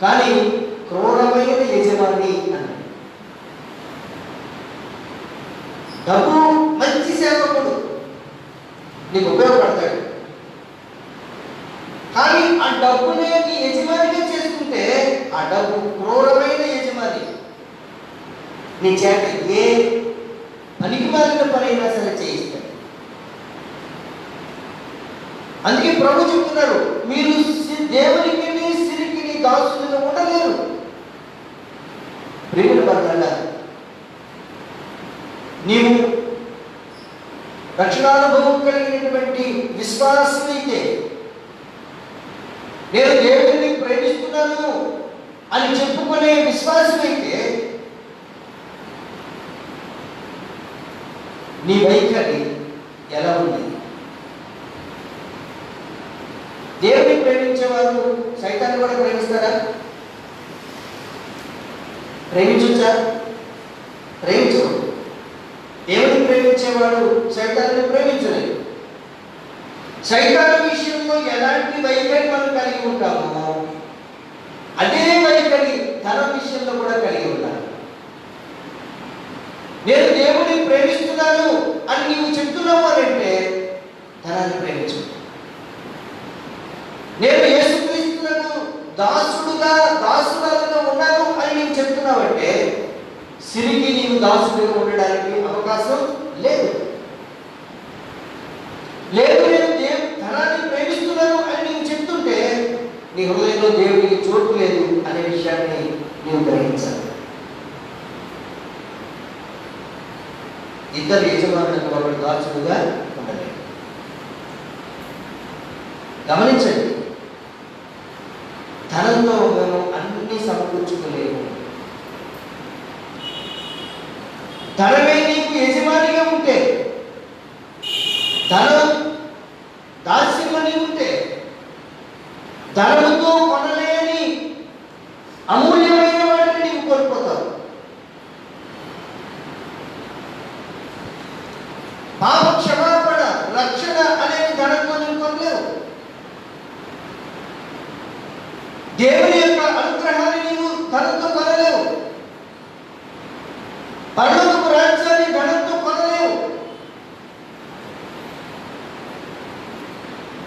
కానీ క్రూరమైన యజమాని అన్నాడు. డబ్బు మంచి సేవకుడు, నీకు ఉపయోగపడతాడు, కానీ ఆ డబ్బునే నీ యజమానిగా చేసుకుంటే ఆ డబ్బు క్రూరమైన యజమాని. నీ చేత ఏ పనికిమాలిన పనైనా సరే చేయిస్తాడు. అందుకే ప్రభు చెప్తున్నారు, మీరు దేవునికి సిరికి దాసులుగా ఉండలేరు. ప్రేమ వల్ల నీవు రక్షణానుభవం కలిగినటువంటి విశ్వాసమైతే, నేను దేవుడిని ప్రేమిస్తున్నాను అని చెప్పుకునే విశ్వాసమైతే, నీ వైఖరి ఎలా ఉంది? దేవుని ప్రేమించేవారు సైతాన్ని కూడా ప్రేమిస్తారా? ప్రేమించొచ్చా? ప్రేమించరు. దేవుని ప్రేమించేవాడు సైతాన్ని ప్రేమించలేదు. సైతాను విషయంలో ఎలాంటి వైఖరి మనం కలిగి ఉంటామో అదే వైఖరి తన విషయంలో కూడా కలిగి ఉండాలి. నేను దేవుడిని ప్రేమిస్తున్నాను అని నీవు చెప్తున్నావు అని అంటే ధనాన్ని ప్రేమించు. నేను యేసుక్రీస్తులకు దాసుడుగా ఉన్నాను అని నీవు చెప్తున్నావంటే సిరికి నీవు దాసుడుగా ఉండడానికి అవకాశం లేదు. లేదు, నేను ధనాన్ని ప్రేమిస్తున్నాను అని నీవు చెప్తుంటే నీ హృదయంలో దేవుడికి చోటు లేదు అనే విషయాన్ని నీవు గ్రహించాలి. ఇద్దరు యజమానులకు ఒకడు దాసుడుగా ఉండలేదు. గమనించండి, ధనంతో మేము అన్ని సమకూర్చుకోలేము. ధనమే నీకు యజమానిగా ఉంటే, ధనం దాస్యమని ఉంటే, ధనముతో కొనలేని అమూల్యమైన వాటిని నీవు కోల్పోతావు. పాప క్షమాపణ, రక్షణ అనేది ధనంతో నీవు కొనలేవు. దేవుని యొక్క అనుగ్రహాన్ని నీవు ధనంతో కొనలేవు. పరలోకపు రాజ్యాన్ని ధనంతో కొనలేవు.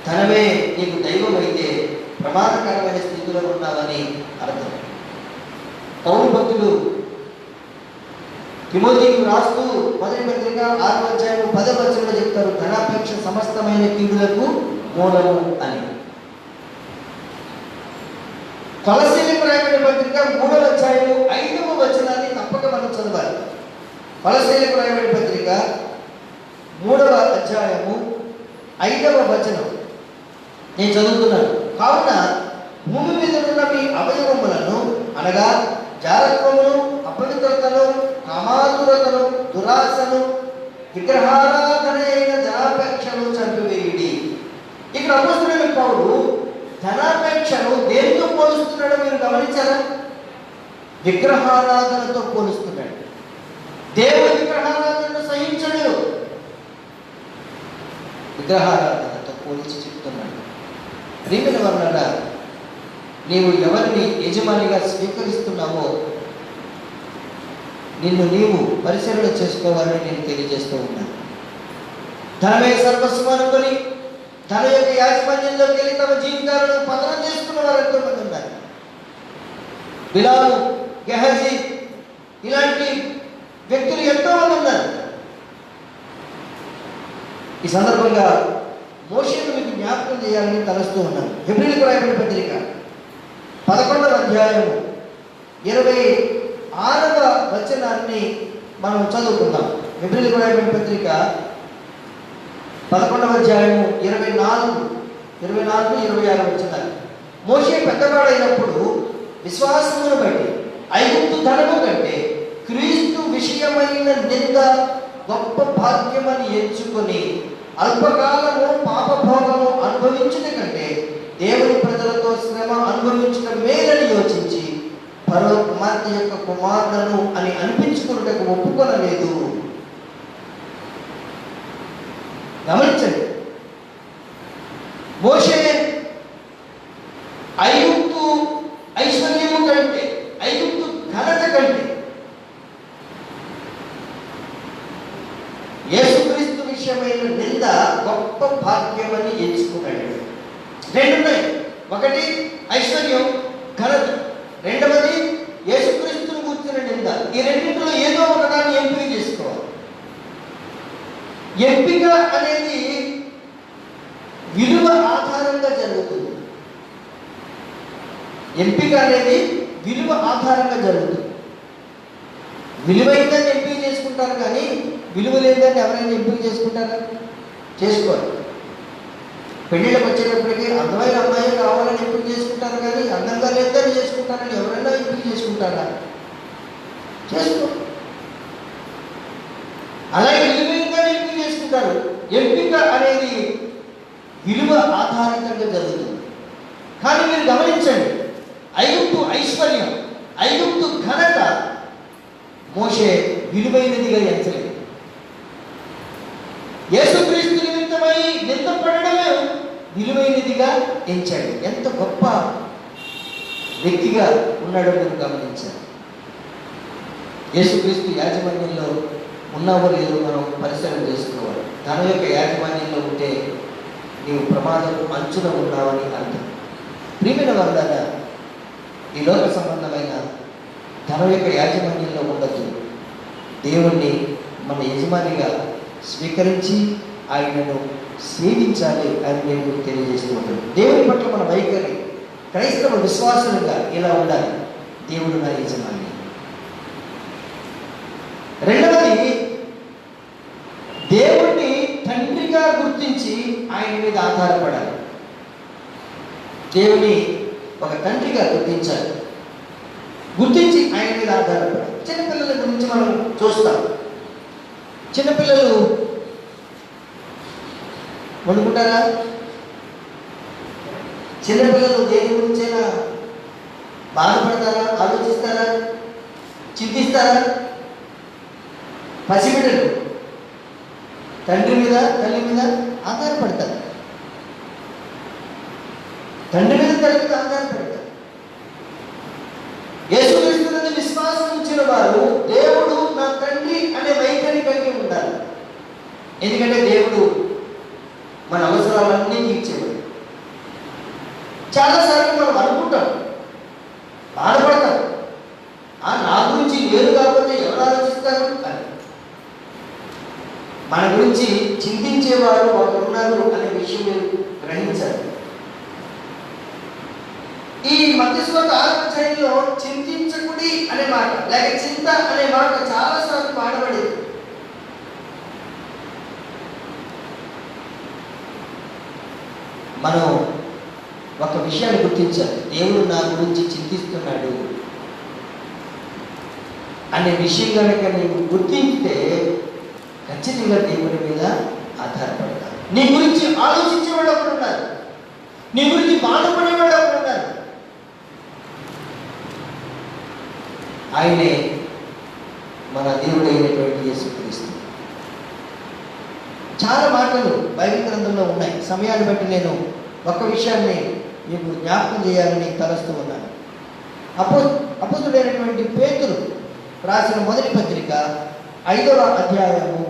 ధనమే నీకు దైవం అయితే ప్రమాదకరమైన స్థితిలో ఉన్నావని అర్థం. పౌలు భక్తుడు తిమోతికి రాస్తూ మొదటి పత్రిక 6వ అధ్యాయం 10వ వచనంలో చెప్తారు, ధనాపేక్ష సమస్తమైన కీడులకు మూలము అని. కొలస్సీలకు రాయబడిన పత్రిక 3వ అధ్యాయం 5వ వచనాన్ని తప్పక మనం చదవాలి. కొలస్సీలకు రాయబడిన పత్రిక 3వ అధ్యాయము 5వ వచనం నేను చదువుతున్నాను. కావున భూమి మీద ఉన్న మీ అవయవములను అనగా జారత్వమును, అపవిత్రతను, కామాతురతను, దురాశను, విగ్రహారాధన అయిన ధనాపేక్షను చంపివేయుడి. ఇక్కడ అపొస్తలుడైన పౌలు ధనాపేక్షను దేనితో పోలుస్తున్నాడో మీరు గమనించారా? విగ్రహారాధనతో పోలుస్తున్నాడు. దేవుడు విగ్రహారాధనను సహించడు. విగ్రహారాధనతో పోల్చి చెప్తున్నాడు. ప్రియమైన వారులారా, నీవు ఎవరిని యజమానిగా స్వీకరిస్తున్నావో నిన్ను నీవు పరిశీలన చేసుకోవాలని నేను తెలియజేస్తూ ఉన్నాను. ధనమే సర్వస్వం అనుకొని తన యొక్క యాజమాన్యంలోకి వెళ్ళి తమ జీవితాలను పతనం చేసుకున్న వారు ఎంతో మంది ఉన్నారు. బిలాము, గెహజీ ఇలాంటి వ్యక్తులు ఎంతో మంది ఉన్నారు. ఈ సందర్భంగా మోషేను మీకు జ్ఞాపకం చేయాలని తలస్తూ ఉన్నాను. హెబ్రీయులకు రాయబడిన పత్రిక 11వ అధ్యాయము 26వ వచనాన్ని మనం చదువుకుందాం. హెబ్రీయులకు రాయబడిన పత్రిక 11వ అధ్యాయము 24, 26 వచనాలు. మోషే పెద్దవాడైనప్పుడు విశ్వాసమును బట్టి ఐగుప్తు ధనము కంటే క్రీస్తు విషయమైన నింద గొప్ప భాగ్యమని ఎంచుకొని అల్పకాలము పాపభోగము అనుభవించుట కంటే దేవుని ప్రజలతో శ్రమ అనుభవించడం మేలని యోచించి ఫరో కుమార్తె యొక్క కుమారులను అని అనిపించుకున్నటకు ఒప్పుకొనలేదు. గమనించండి, మోషే ఐగుప్తు ఐశ్వర్యము కంటే, ఐగుప్తు ఘనత కంటే యేసుక్రీస్తు విషయమైన నింద గొప్ప భాగ్యమని ఎంచుకున్నాడు. రెండున్నాయి, ఒకటి ఐశ్వర్యం ఘనత, రెండవది యేసుక్రీస్తును కూర్చున్న నింద. ఈ రెండింటిలో ఏదో ఒకదాన్ని ఎంపిక చేసుకోవాలి. ఎంపిక అనేది విలువ ఆధారంగా జరుగుతుంది. ఎంపిక అనేది విలువ ఆధారంగా జరుగుతుంది. విలువైందని ఎంపిక చేసుకుంటారు, కానీ విలువ లేదని ఎవరైనా ఎంపిక చేసుకుంటారా? చేసుకోరు. పెళ్ళిళ్ళకి వచ్చేటప్పటికి అందమైన అమ్మాయి కావాలని ఎంపిక చేసుకుంటారు, కానీ అందంగా లేదని చేసుకుంటారని ఎవరైనా ఎంపిక చేసుకుంటారా? చేసుకో. అలాగే విలువైందని ఎంపిక చేసుకుంటారు. ఎంపిక అనేది విలువ ఆధారితంగా జరుగుతుంది. కానీ మీరు గమనించండి, ఐగుప్తు ఐశ్వర్యం, ఐగుప్తు ఘనత మోషే విలువైనదిగా ఎంచలేదు. యేసుక్రీస్తు నిమిత్తమై నిందపడడమే విలువైనదిగా ఎంచాడు. ఎంత గొప్ప వ్యక్తిగా ఉన్నాడో మీరు గమనించారు. యేసుక్రీస్తు యాజమాన్యంలో ఉన్నావో లేదో మనం పరిశీలన చేసుకోవాలి. తన యొక్క యాజమాన్యంలో ఉంటే నీవు ప్రమాదం అంచున ఉన్నావని అర్థం. ప్రియమైన వారులారా, ఈ లోక సంబంధమైన తన యొక్క యాజమాన్యంలో ఉండదు. దేవుణ్ణి మన యజమానిగా స్వీకరించి ఆయనను సేవించాలి అని నేను తెలియజేస్తూ ఉంటాను. దేవుని పట్ల మన వైఖరి క్రైస్తవ విశ్వాసులుగా ఇలా ఉండాలి. దేవుడు నా యజమాని. రెండవది, దేవుణ్ణి తండ్రిగా గుర్తించి ఆయన మీద ఆధారపడాలి. దేవుని ఒక తండ్రిగా గుర్తించాలి. గుర్తించి ఆయన మీద ఆధారపడాలి. చిన్నపిల్లల గురించి మనం చూస్తాం. చిన్నపిల్లలు వండుకుంటారా? చిన్నపిల్లలు దేని గురించైనా బాధపడతారా? ఆలోచిస్తారా? చింతిస్తారా? పసిబిడ్డలు తండ్రి మీద తల్లి మీద ఆధారపడతారు. తండ్రి మీద తల్లి మీద ఆధారపడతారు. యేసుక్రీస్తునందు విశ్వాసం ఉంచిన వారు దేవుడు నా తండ్రి అనే వైఖరి కలిగి ఉండాలి. ఎందుకంటే దేవుడు మన అవసరాలన్నీ తీర్చేవాడు. చాలాసార్లు మనం అనుకుంటాం, బాధపడతాం, నా గురించి నేను కాకపోతే ఎవరు ఆలోచిస్తారు అని. మన గురించి చింతించేవారు ఒకరున్నారు అనే విషయం మీరు గ్రహించాలి. ఈ మధ్యస్వత ఆలోచనలో చింతించకుడి అనే మాట, లేక చింత అనే మాట చాలాసార్లు వాడబడింది. మనం ఒక విషయాన్ని గుర్తించాలి. దేవుడు నా గురించి చింతిస్తున్నాడు అనే విషయం కనుక నీవు గుర్తించితే ఖచ్చితంగా దేవుని మీద ఆధారపడతారు. నీ గురించి ఆలోచించేవాడు ఒకరు ఉన్నారు, నీ గురించి బాధపడేవాడు ఒకరు ఉన్నారు. ఆయనే మన దేవుడైనటువంటి యేసుక్రీస్తు. చాలా మాటలు బైబిల్ గ్రంథంలో ఉన్నాయి. సమయాన్ని బట్టి నేను ఒక విషయాన్ని మీకు జ్ఞాపకం చేయాలని తలస్తూ ఉన్నాను. అపోస్తుడైనటువంటి పేతురు రాసిన మొదటి పత్రిక 5వ అధ్యాయము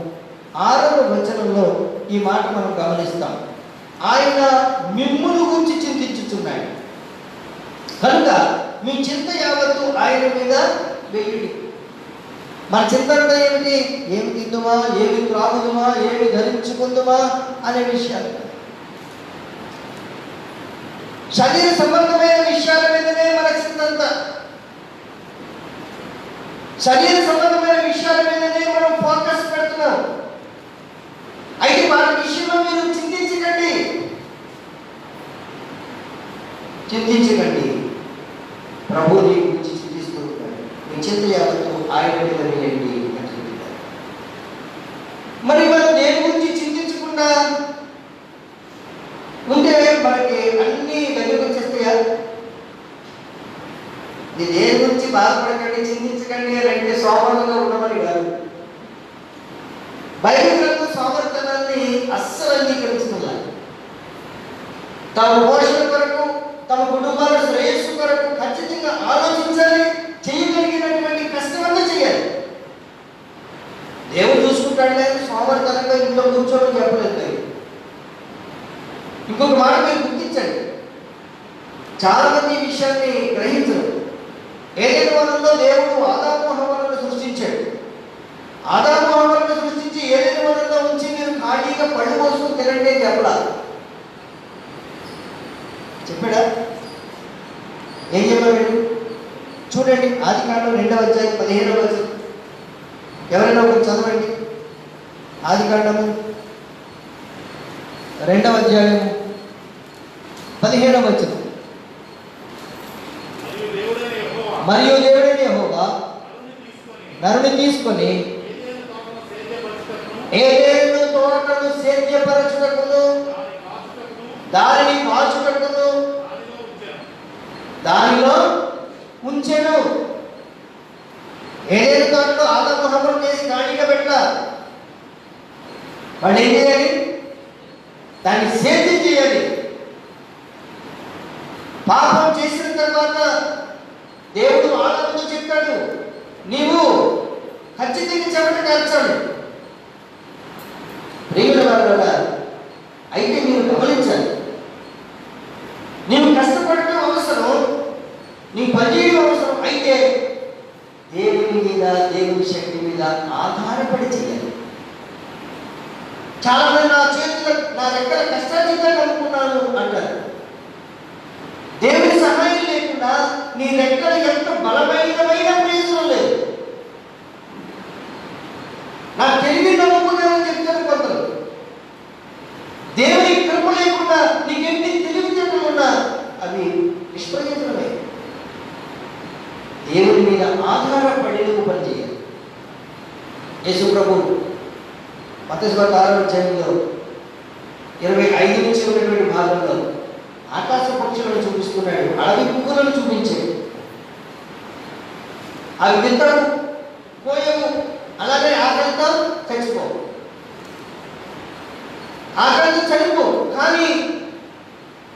6వ వచనంలో ఈ మాట మనం గమనిస్తాం. ఆయన మిమ్మును గురించి చింతించుచున్నాడు కనుక మీ చింత యావత్తు ఆయన మీద వెయ్యుడి. మన చింత అంటే ఏమిటి? ఏమి తిందుమా, ఏమి త్రాగుదుమా, ఏమి ధరించుకుందుమా అనే విషయాలు, శరీర సంబంధమైన విషయాల మీదనే మన చింతంతా. శరీర సంబంధమైన విషయాల మీదనే మనం ఫోకస్ పెడుతున్నాం. అయితే వాటి విషయంలో మీరు చింతించకండి. ప్రభు నీ గురించి చింతిస్తూ ఉంటాడు. మీ చింత యావత్తు ఆయన మీద వేయండి అని చెప్తారు. మరి మనం దేని గురించి చింతించకుండా ఉంటే మనకి అన్ని దగ్గరకు వచ్చేస్తాయా? దేని గురించి బాధపడకండి, చింతించకండి అని అంటే సోమర్థంగా ఉండమని కాదు. బైబిల్ గ్రంథం సోమర్థనాన్ని అస్సలు అంగీకరించడం. తమ పోషణ కొరకు, తమ కుటుంబాల శ్రేయస్సు కొరకు ఖచ్చితంగా ఆలోచించాలి, చేయగలిగినటువంటి కష్టమంతా చేయాలి. దేవుడు చూసుకుంటాడు లేదు, సోమరితనంగా ఇంట్లో కూర్చోమని చెప్పలేదు. ఇంకొక మాట మీరు గుర్తించండి, చాలా మంది ఈ విషయాన్ని గ్రహించరు. ఏదైనా వనంలో దేవుడు ఆదాము హవ్వలను సృష్టించాడు. ఆదాము హవ్వలను సృష్టించి ఏదైనా వనంలో ఉంచి మీరు ఖాళీగా పళ్ళు పోసుకుని తినండి అని చెప్పలా. చెప్పాడా? ఏం చెప్పాడు చూడండి. ఆదికాండం 2వ అధ్యాయం 15వ వచనం. ఎవరైనా ఒకరు చదవండి. ఆదికాండము 2వ అధ్యాయం 15వ వచనం. మరియు దేవుడైన యెహోవా నరుని తీసుకొని ఏదెను తోటను సేద్యపరచుటకును దానిని కాచుటకును దానిలో ఉంచెను. ఏదైనా తోటలో ఆదాము హవ్వను చేసి ఖాళీగా పెట్టాలి. వాళ్ళు ఏం చేయాలి? దాన్ని సేద్యం చేయాలి. పాపం చేసిన తర్వాత దేవుడు ఆదాముతో చెప్పాడు, నీవు ఖచ్చితంగా చెమట కార్చాలి. ప్రియుల వాళ్ళ అయితే మీరు గమనించాలి, నీవు కష్టపడటం అవసరం, నీ పనిచేయడం అవసరం. అయితే దేవుని మీద, దేవుని శక్తి మీద ఆధారపడి చేయాలి. చాలా మంది నా చేతుల నా దగ్గర కష్టాజీతాన్ని అనుకున్నాను అంటారు. దేవుని సహాయం లేకుండా నీ దగ్గర ఎంత బలమైనమైన ప్రయోజనం లేదు. నాకు తెలివి నమ్ముకున్నానని చెప్తారు కొందరు. దేవుని కృప లేకుండా నీకెన్ని తెలివితేటలు ఉన్నా అవి నిష్ప్రయోజనమే. దేవుని మీద ఆధారపడి నువ్వు పనిచేయాలి. యేసు ప్రభు మత్తయి సువార్త 6వ అధ్యాయంలో 25 నుంచి ఉన్నటువంటి భాగంలో ఆకాశ పక్షులను చూపిస్తున్నాడు, అడవి పువ్వులను చూపించాడు. అవి విత్తడం పోయేవు, అలాగే ఆకలితో చచ్చిపో, ఆకలితో చనిపో. కానీ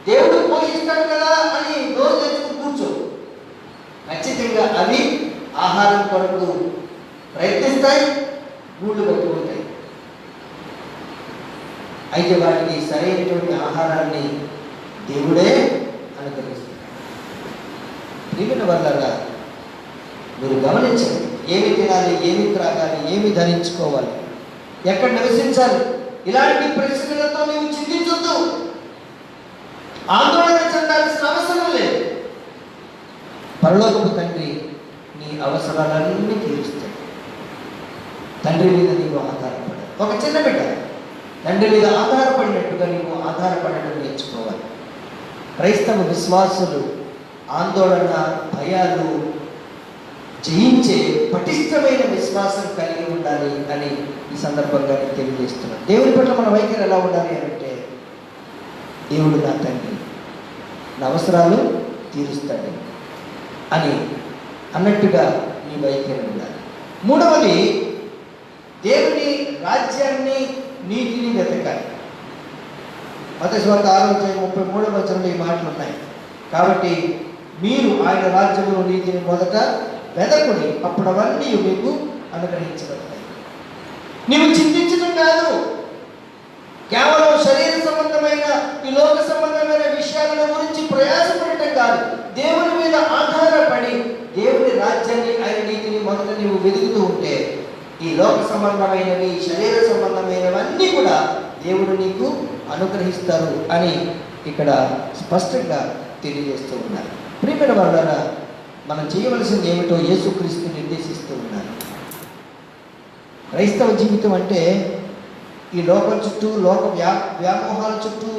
దేవుడు పోషిస్తాడు కదా అని నోరు తెచ్చుకుని కూర్చో. ఖచ్చితంగా అవి ఆహారం కొరకు ప్రయత్నిస్తాయి, గూళ్ళు కట్టుకుంటాయి. అయితే వాటికి సరైనటువంటి ఆహారాన్ని దేవుడే అనుగ్రహిస్తాడు. ప్రియమైన వాళ్ళగా మీరు గమనించండి, ఏమి తినాలి, ఏమి త్రాగాలి, ఏమి ధరించుకోవాలి, ఎక్కడ నివసించాలి, ఇలాంటి ప్రశ్నలతో నీవు చింతించొద్దు. ఆందోళన చెందాల్సిన అవసరం లేదు. పరలోకపు తండ్రి నీ అవసరాలన్నీ తీరుస్తాడు. తండ్రి మీద నీవు ఆధారపడాలి. ఒక చిన్న బిడ్డ తండ్రి మీద ఆధారపడినట్టుగా నీవు ఆధారపడడం నేర్చుకోవాలి. క్రైస్తవ విశ్వాసులు ఆందోళన, భయాలు జయించే పటిష్టమైన విశ్వాసం కలిగి ఉండాలి అని ఈ సందర్భంగా నేను తెలియజేస్తున్నాను. దేవుని పట్ల మన వైఖరి ఎలా ఉండాలి అంటే, దేవుడు నా తండ్రి, నా అవసరాలు తీరుస్తాడు అని అన్నట్టుగా నీ వైఖరి ఉండాలి. మూడవది, దేవుని రాజ్యాన్ని, నీతిని వెతకాలి. మత్తయి సువార్త 6వ అధ్యాయం 33వ వచనంలో ఈ మాటలు ఉన్నాయి. కాబట్టి మీరు ఆయన రాజ్యమును, నీతిని మొదట వెతకుని, అప్పుడు అవన్నీ మీకు అనుగ్రహించబడతాయి. నీవు చింతించడం కాదు, కేవలం శరీర సంబంధమైన ఈ లోక సంబంధమైన విషయాల గురించి ప్రయాసపడటం కాదు. దేవుని మీద ఆధారపడి దేవుని రాజ్యాన్ని, ఆయన నీతిని మొదట నీవు వెతుకుతూ ఉంటే ఈ లోక సంబంధమైనవి, శరీర సంబంధమైనవన్నీ కూడా దేవుడు నీకు అనుగ్రహిస్తారు అని ఇక్కడ స్పష్టంగా తెలియజేస్తూ ఉన్నారు. ప్రియమైన వాళ్ళారా, మనం చేయవలసింది ఏమిటో యేసుక్రీస్తు నిర్దేశిస్తూ ఉన్నారు. క్రైస్తవ జీవితం అంటే ఈ లోకం చుట్టూ, లోక వ్యామోహాల చుట్టూ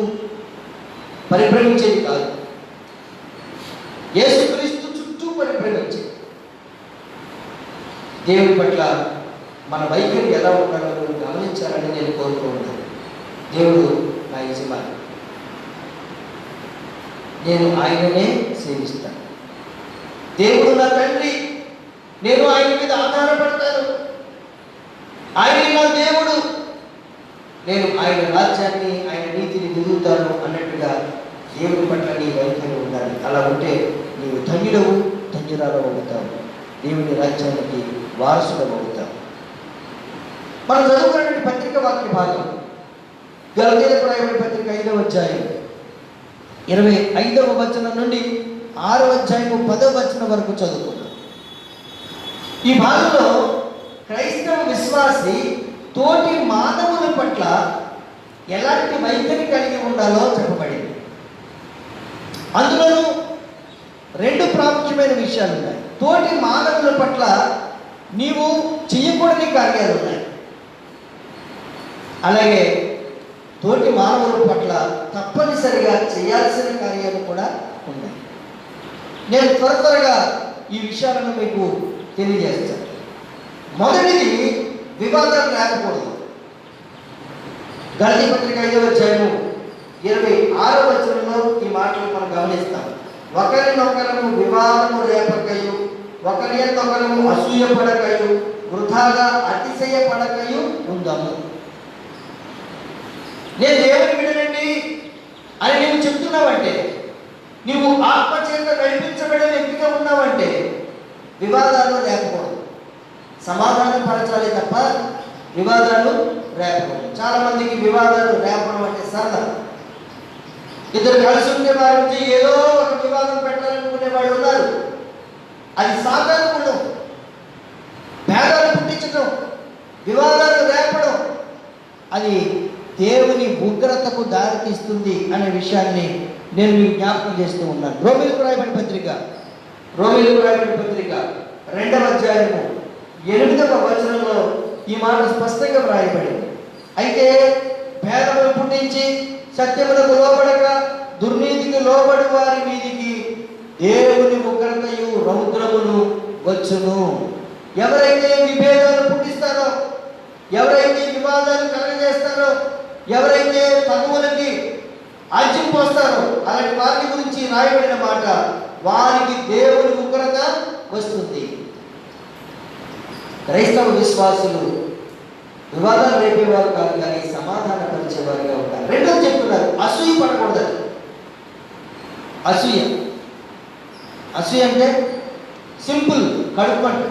పరిభ్రమించేది కాదు. యేసుక్రీస్తు చుట్టూ పరిభ్రమించేది. దేవుని పట్ల మన వైఖరి ఎలా ఉండాలో గమనించాలని నేను కోరుతూ ఉన్నాను. దేవుడు నా యజమాని, నేను ఆయననే సేవిస్తాను. దేవుడు నా తండ్రి, నేను ఆయన మీద ఆధారపడతాను. ఆయన నా దేవుడు, నేను ఆయన రాజ్యాన్ని, ఆయన నీతిని దిగుతాను అన్నట్టుగా దేవుని పట్ల నీ వైఖరి ఉండాలి. అలా ఉంటే నీవు ధన్యుడవు, ధన్యురాలు అవుతావు, దేవుని రాజ్యానికి వారసుడు అవుతావు. మనం చదువుకున్నటువంటి పత్రిక వాక్య భాగం గలతీయులకు రాయబడిన పత్రిక 5వ అధ్యాయం 25వ వచనం నుండి 6వ అధ్యాయం 10వ వచనం వరకు చదువుకున్నాం. ఈ భాగంలో క్రైస్తవ విశ్వాసి తోటి మానవుల పట్ల ఎలాంటి వైఖరి కలిగి ఉండాలో చెప్పబడింది. అందులోనూ 2 ప్రాముఖ్యమైన విషయాలు ఉన్నాయి. తోటి మానవుల పట్ల నీవు చేయకూడని కార్యాలు ఉన్నాయి, అలాగే తోటి మానవుల పట్ల తప్పనిసరిగా చేయాల్సిన కార్యాలు కూడా ఉన్నాయి. నేను త్వరగా ఈ విషయాలను మీకు తెలియజేస్తాను. మొదటిది, వివాదాలు లేకూడదు. గలతీ పత్రిక 5వ అధ్యాయం 26వ వచనంలో ఈ మాటలు మనం గమనిస్తాం. ఒకరినొకరము వివాదము రేపకయు, ఒకరి యొక్కరము అసూయపడకయు, వృథాగా అతిశయపడకయు ఉందాము. నేను దేవుని బిడ్డనండి అని నీవు చెప్తున్నావంటే, నీవు ఆత్మచేత నడిపించబడే వ్యక్తిగా ఉన్నావంటే వివాదాలు రేపకూడదు. సమాధానం పరచాలి తప్ప వివాదాలు రేపకూడదు. చాలా మందికి వివాదాలు రేపడం అంటే సరదా. ఇద్దరు కలిసి ఉండే వారి నుంచి ఏదో ఒక వివాదం పెట్టాలనుకునే వాళ్ళు ఉన్నారు. అది సాధారణ భేదాలు పుట్టించడం, వివాదాలు రేపడం, అది దేవుని ఉగ్రతకు దారితీస్తుంది అనే విషయాన్ని నేను మీకు జ్ఞాపకం చేస్తూ ఉన్నాను. రోమీయులకు రాయబడిన పత్రిక 2వ అధ్యాయము 8వ వచనంలో ఈ మాట స్పష్టంగా వ్రాయబడింది. అయితే భేదములు పుట్టించి సత్యములకు లోబడక దుర్నీతికి లోబడి వారి మీదికి దేవుని ఉగ్రతయు రౌద్రములు వచ్చును. ఎవరైతే విభేదాలు పుట్టిస్తారో, ఎవరైతే వివాదాలు కలగజేస్తారో, ఎవరైతే తగువులకి ఆజ్యం పోస్తారో, అలాంటి వారి గురించి రాయబడిన మాట, వారికి దేవుని ఉగ్రత వస్తుంది. క్రైస్తవ విశ్వాసులు వివాదాలు రేపేవారు కాదు, కానీ సమాధాన పరిచేవారుగా ఉంటారు. రెండోది చెప్తున్నారు, అసూయ పడకూడదు. అసూయ అంటే సింపుల్, కడుపుమంట,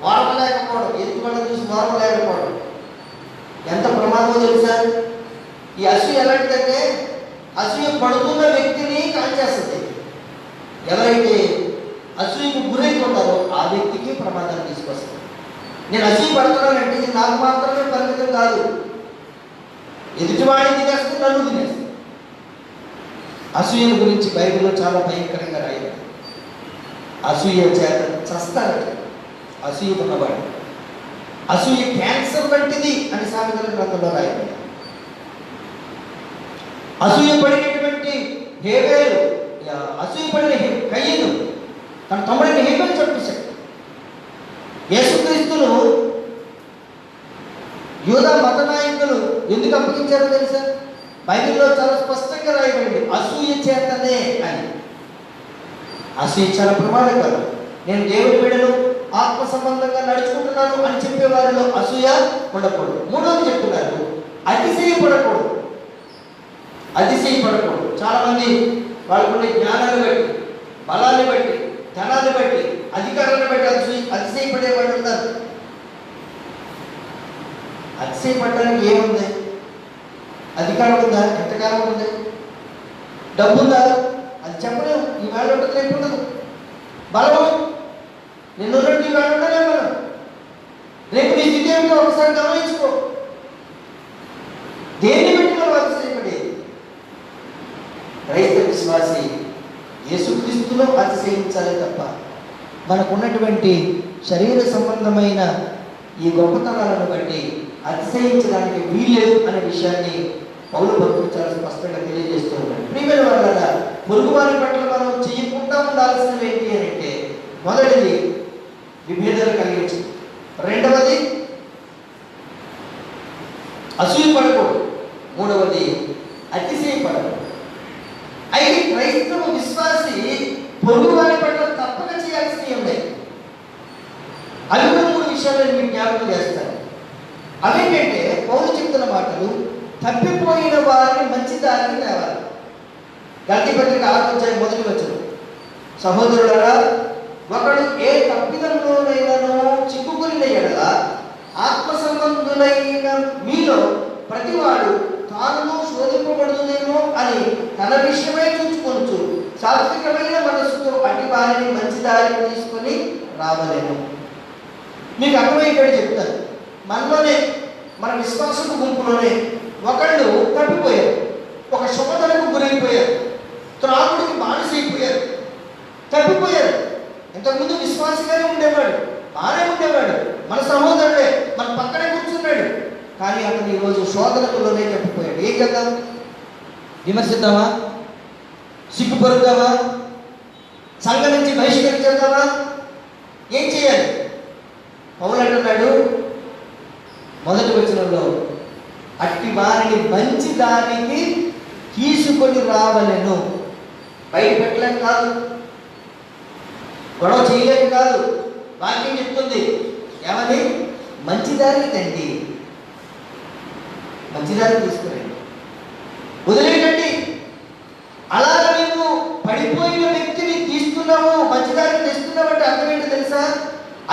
వారమలేకపోవడం, ఎత్తుగడ చూసి వారమలేకపోవడం ఎంత ప్రమాదమో తెలుసా? ఈ అసూయ ఎలాంటిదంటే, అసూయ పడుతున్న వ్యక్తిని కాల్చేస్తుంది. ఎవరైతే అసూయకు గురైపోతారో ఆ వ్యక్తికి ప్రమాదాన్ని తీసుకొస్తుంది. నేను అసూయ పడుతున్నానంటే ఇది నాకు మాత్రమే పరిమితం కాదు, ఎదుటివాడిని తినేస్తుంది, నన్ను తినేస్తుంది. అసూయ గురించి బైబిల్లో చాలా భయంకరంగా రాయాలి. అసూయ చేత చస్తారట అసూయ ఉన్నవాడు. అసూయ క్యాన్సర్ వంటిది అని సామెతల గ్రంథంలో రాయాలి. అసూయ పడినటువంటి హేబేలు, అసూయ పడిన కయ్యను తన తమ్ముడిని హేబేలు చంపేశాడు. యేసుక్రీస్తును యూదా మత నాయకులు ఎందుకు అప్పగించారో తెలుసా? బైబిల్లో చాలా స్పష్టంగా రాయబడింది, అసూయ చేతనే అని. అసూయ చాలా ప్రమాదకరం. నేను దేవుడి బిడ్డను ఆత్మ సంబంధంగా నడుచుకుంటున్నాను అని చెప్పే వారిలో అసూయ ఉండకూడదు. మూడోది చెప్తున్నారు, అతిశయపడకూడదు. చాలా మంది వాళ్ళకుండే జ్ఞానాన్ని బట్టి, బలాన్ని బట్టి, ధనాన్ని బట్టి, అధికారాన్ని బట్టి అతిశయపడే వాళ్ళు ఉన్నారు. అతిశయపడడానికి ఏముంది? అధికారం ఉందా? ఎంతకాలం ఉంది? డబ్బు ఉందా? అది చెప్పలేము. ఈ వేళ ఉంటుంది, రేపు ఉండదు. బలం నిన్నున్నట్టు ఈ వేళ ఉండలే మనం. రేపు నీ స్థితి ఏమిటో ఒకసారి గమనించుకో. దేన్ని బట్టి మనం అతిశయపడేది? క్రైస్తవ విశ్వాసి యేసుక్రీస్తులో అతిశయించాలి తప్ప మనకున్నటువంటి శరీర సంబంధమైన ఈ గొప్పతనాలను బట్టి అతిశయించడానికి వీల్లేదు అనే విషయాన్ని పౌలు భక్తుడు చాలా స్పష్టంగా తెలియజేస్తూ ఉన్నాడు. ప్రియమైన వాళ్ళ పొరుగువారి పట్ల మనం చేయకుండా ఉండాల్సినవి ఏంటి అని అంటే, మొదటిది విభేదాలు కలిగించి, రెండవది అసూయ పడకూడదు, మూడవది అతిశయపడకూడదు. అయితే క్రైస్తవ విశ్వాసి పొరుగువారి పట్ల తప్పక చేయాల్సినవి ఉన్నాయి. అవి కూడా 3 విషయాలు నేను మీకు జ్ఞాపకం చేస్తాను. అవేంటంటే పౌలు చెప్తున్న మాటలు, తప్పిపోయిన వారిని మంచి దారిని తేవాలి. గలతీ పత్రిక 6:1 సహోదరులారా, ఒకడు ఏ తప్పిదంలోనైనాను చిక్కుకుని ఎడల ఆత్మ సంబంధులైన మీలో ప్రతివాడు తాను శోధింపబడుతుందేమో అని తన విషయమే చూసుకొనుచు సాత్వికమైన మనసుతో అట్టి వారిని మంచి దారిని తీసుకొని రావలేను. మీకు అర్థమయ్యేటట్టు చెప్తాను. మనలోనే, మన విశ్వాసపు గుంపులోనే ఒకళ్ళు తప్పిపోయారు, ఒక శోధనకు గురైపోయారు, త్రాగుడికి బానిసైపోయారు, తప్పిపోయారు. ఇంతకుముందు విశ్వాసంగానే ఉండేవాడు, బాగానే ఉండేవాడు, మన సహోదరుడే, మన పక్కనే కూర్చున్నాడు. కానీ అతను ఈరోజు శోధనకులోనే తప్పిపోయాడు. ఏం చేద్దాం? విమర్శిద్దామా? సిగ్గుపరుద్దామా? సంఘం నుంచి బహిష్కరించేద్దామా? ఏం చేయాలి? పౌలు అంటున్నాడు మొదటి వచనంలో, అట్టి వారిని మంచి దానికి తీసుకొని రావలెను. బయట పెట్టలేక కాదు, గొడవ చేయలేక కాదు. వాక్యం చెప్తుంది ఏమని? మంచిదారిని తండి, మంచిదారిని తీసుకురండి, వదిలేయండి. అలా మేము పడిపోయిన వ్యక్తిని తీస్తున్నాము, మంచిదారిని తెస్తున్నావు అంటే అర్థం ఏంటో తెలుసా?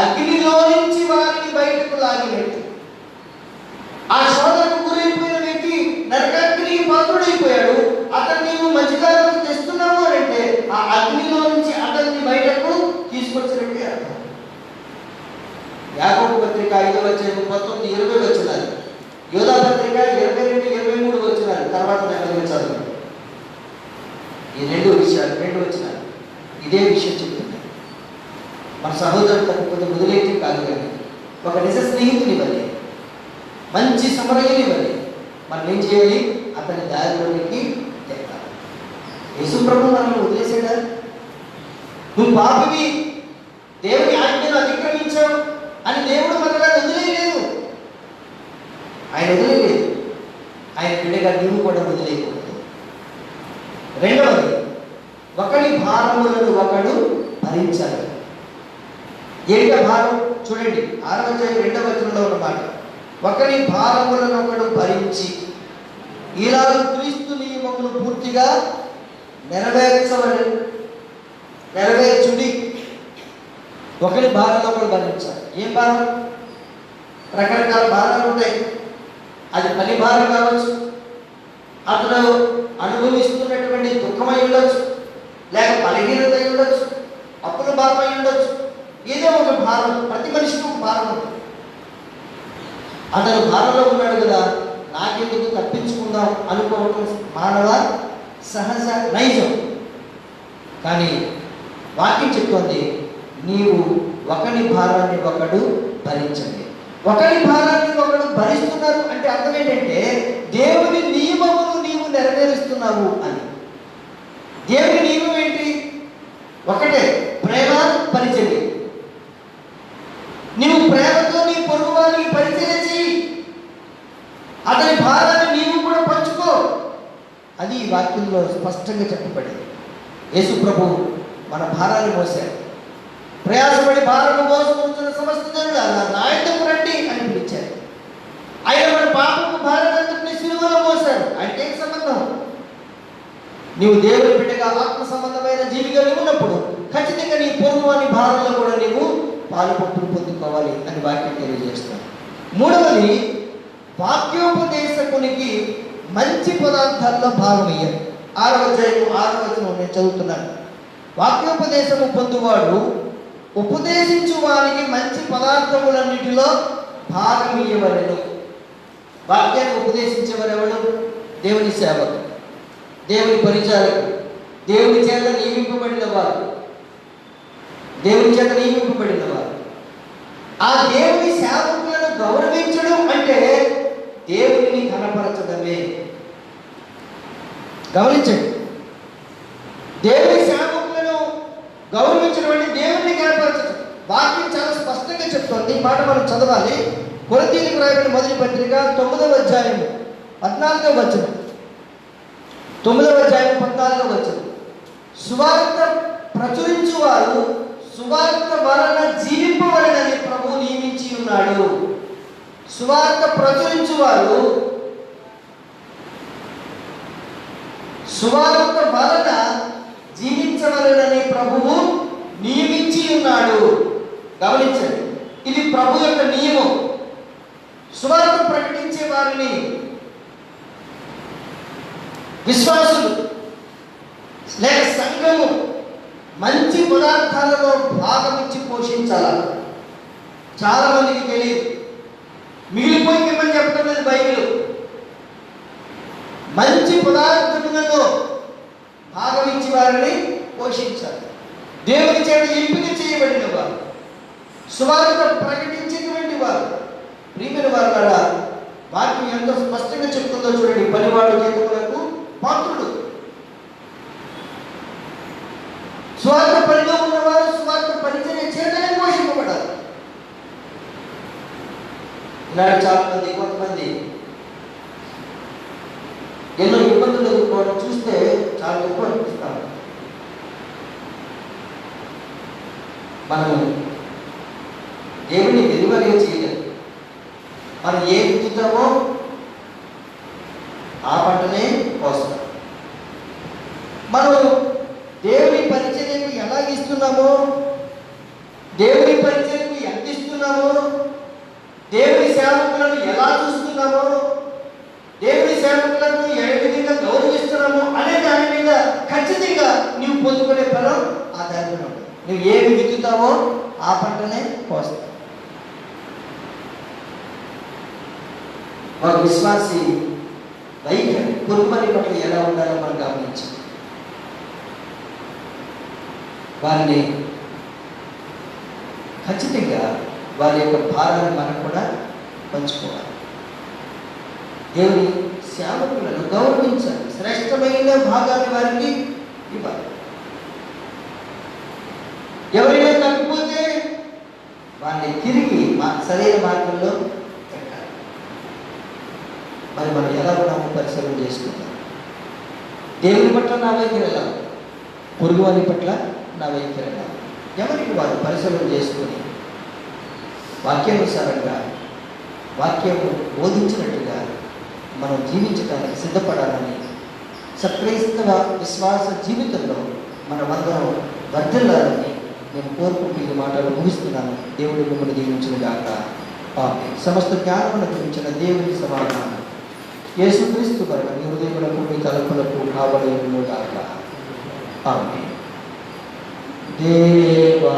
అగ్నిలో నుంచి వారిని బయటకు లాగినట్టు. ఆ శోధనకు గురైపోయిన వ్యక్తి నరకాగ్నికి పాత్రుడైపోయాడు. అతను నీవు మంచిదారిని తెస్తున్నావు అని అంటే ఆ అగ్నిలో నుంచి అతన్ని బయటకు తీసుకొచ్చినట్టే అర్థం. యాకోబు పత్రిక 5:19-20 యోధా పత్రిక 22-23 తర్వాత నేను చదువు. ఈ రెండు వచనాలు ఇదే విషయం చెప్తున్నాను. మన సహోదరుడు తప్పకపోతే వదిలేయటం కాదు, కానీ ఒక నిజ స్నేహితుని వల్లే, మంచి సమరయుని వల్లే మనం ఏం చేయాలి? అతని దారిలోనికి తెచ్చాలి. యేసు ప్రభు మనల్ని వదిలేసాడా? నువ్వు పాపివి, దేవుని ఆజ్ఞను అతిక్రమించావు అని దేవుడు మనల్ని వదిలేయలేదు. ఆయన వదిలేయలేదు. ఆయన బిడ్డగా నువ్వు కూడా వదిలేయకూడదు. రెండవది, ఒకరి భారములను ఒకడు భరించాలి. ఏంట భారం? చూడండి 6:2 ఉన్నమాట. ఒకరి భారములను ఒకడు భరించి ఇలా క్రీస్తు నియమమును పూర్తిగా నెరవేర్చుడి. ఒకరి భారాలు ఒకడు భరించాలి. ఏం భారం? రకరకాల భారాలు ఉంటాయి. అది పని భారం కావచ్చు, అతను అనుభవిస్తున్నటువంటి దుఃఖమై ఉండొచ్చు, లేక బలహీనత అయి ఉండొచ్చు, అప్పుల భారం అయి ఉండొచ్చు. ఏదో ఒక భారం, ప్రతి మనిషికి ఒక భారం ఉంటుంది. అతను భారంలో ఉన్నాడు కదా, నాకెందుకు తప్పించుకుందాం అనుకోవటం మానవ సహజ నైజం. కానీ వాక్యం చెప్తోంది, నీవు ఒకరి భారాన్ని ఒకడు భరించండి. ఒకరి భారాన్ని ఒకడు భరిస్తున్నారు అంటే అర్థం ఏంటంటే దేవుని నియమమును నీవు నెరవేరుస్తున్నావు అని. దేవుని నియమం ఏంటి? ఒకటే, ప్రేమ, పరిచర్య. నీవు ప్రేమతో నీ పొరుగు వారికి పరిచర్య చేయి, అతని భారాన్ని నీవు కూడా పంచుకో. అది ఈ వాక్యంలో స్పష్టంగా చెప్పబడింది. యేసు ప్రభు మన భారాన్ని మోసారు. ప్రయాసపడి భారాన్ని మోసుకుంటున్న సమస్త జనులారా నా యొద్దకు రండి అని పిలిచారు. ఆయన మన పాపపు భారాన్ని సిలువలో మోసారు. అంటే సంబంధం, నీవు దేవుని బిడ్డగా ఆత్మ సంబంధమైన జీవిగా ఉన్నప్పుడు ఖచ్చితంగా నీ పొరుగు వారి భారంలో కూడా నీవు పాలు పంపులు పొందుకోవాలి అని వాక్యం తెలియజేస్తాను. మూడవది, వాక్యోపదేశకునికి మంచి పదార్థాల్లో భాగం ఇయ్యాలి. 6వ నేను చదువుతున్నాను. వాక్యోపదేశము పొందువాడు ఉపదేశించు వారికి మంచి పదార్థములన్నిటిలో భాగం ఇయ్యవలెను. వాక్యాన్ని ఉపదేశించేవారు ఎవరు? దేవుని సేవకు, దేవుని పరిచారకు, దేవుని చేత నియమింపబడిన వారు, దేవుని చేత నియమింపబడిన వారు. ఆ దేవుని సేవకులను గౌరవించడం అంటే దేవుని కనపరచడమే. గమనించండి, దేవుని సేవకులను గౌరవించడం అంటే దేవుని కనపరచడం. వాక్యం చాలా స్పష్టంగా చెప్తోంది. ఈ మాట మనం చదవాలి. కొరింథీయులకు రాయబడిన మొదటి పత్రిక 9వ అధ్యాయం 14వ వచనం. 9వ అధ్యాయం 14వ వచనం. సువార్త ప్రచురించువారు సువార్త వలన జీవింపవలెనని ప్రభువు నియమించి ఉన్నాడు. సువార్త ప్రచురించువారు సువార్త వలన జీవించవలనని ప్రభువు నియమించి ఉన్నాడు. గమనించండి, ఇది ప్రభు యొక్క నియమం. సువార్త ప్రకటించే వారిని విశ్వాసులు లేక సంఘము మంచి పదార్థాలలో భాగమిచ్చి పోషించాలి. చాలా మందికి తెలియదు. మిగిలిపోయి మిమ్మల్ని చెప్పడం లేదు బైబిల్. మంచి పదార్థములలో భాగమిచ్చి వారిని పోషించాలి. దేవుని చేత ఎంపిక చేయబడిన వారు, సువార్త ప్రకటించేటువంటి వారు. ప్రియమైన వారు, వాక్యం ఎంతో స్పష్టంగా చెప్తుందో చూడండి. పనివాడు జీతములకు పాత్రుడు. స్వార్థ పనిలో ఉన్నవారు స్వార్థ పరిచర్య చేతనే పోషింపబడాలి. ఇలాంటి చాలా మంది, కొంతమంది ఎన్నో ఇబ్బందులు ఎదుర్కోవడం చూస్తే చాలా గొప్ప అనిపిస్తాము. మనం దేవుని వెలువలే చేయలేదు. మనం ఏ విత్తుతామో ఆ పంటనే కోస్తాం. మనం దేవుని పరిచర్యకు ఎలా ఇస్తున్నామో, దేవుని పరిచర్యకు ఎంత ఇస్తున్నామో, దేవుని సేవకులను ఎలా చూస్తున్నామో, దేవుని సేవకులను ఏ విధంగా గౌరవిస్తున్నామో అనే దాని మీద ఖచ్చితంగా నీవు పొందుకునే ఫలం ఆ దాని మీద. నువ్వు ఏమి విత్తుతావో ఆ పంటనే కోస్తావు. ఒక విశ్వాసి వైఖరి పొరుగుమని పట్ల ఎలా ఉండాలో మనం గమనించాలి. వారిని ఖచ్చితంగా వారి యొక్క భారాన్ని మనం కూడా పంచుకోవాలి. దేవుని సేవకులను గౌరవించాలి. శ్రేష్టమైన భాగాన్ని వారికి ఇవ్వాలి. ఎవరైనా తప్పిపోతే వారిని తిరిగి సరైన మార్గంలో పెట్టాలి. మరి మనం ఎలా ఉన్నామో పరిశీలన చేసుకుంటాం. దేవుని పట్ల నా వైఖరి ఎలా, పొరుగు వారి పట్ల నా వైఖరి ఎలా, ఎవరికి వారు పరిశీలన చేసుకొని వాక్యానుసారంగా వాక్యము బోధించినట్టుగా మనం జీవించడానికి సిద్ధపడాలని, సక్రైస్తవ విశ్వాస జీవితంలో మనమందరం వర్ధిల్లాలని నేను కోరుకుంటూ ఈ మాటలు ముగిస్తున్నాను. దేవుడు మిమ్మల్ని దీవించును గాక. ఆమేన్. సమస్త జ్ఞానమును గురించిన దేవుని సమాధానం యేసుక్రీస్తు వలన మీ హృదయములకు మీ తలపులకు కావలేను గాక. ఆమేన్. దేవా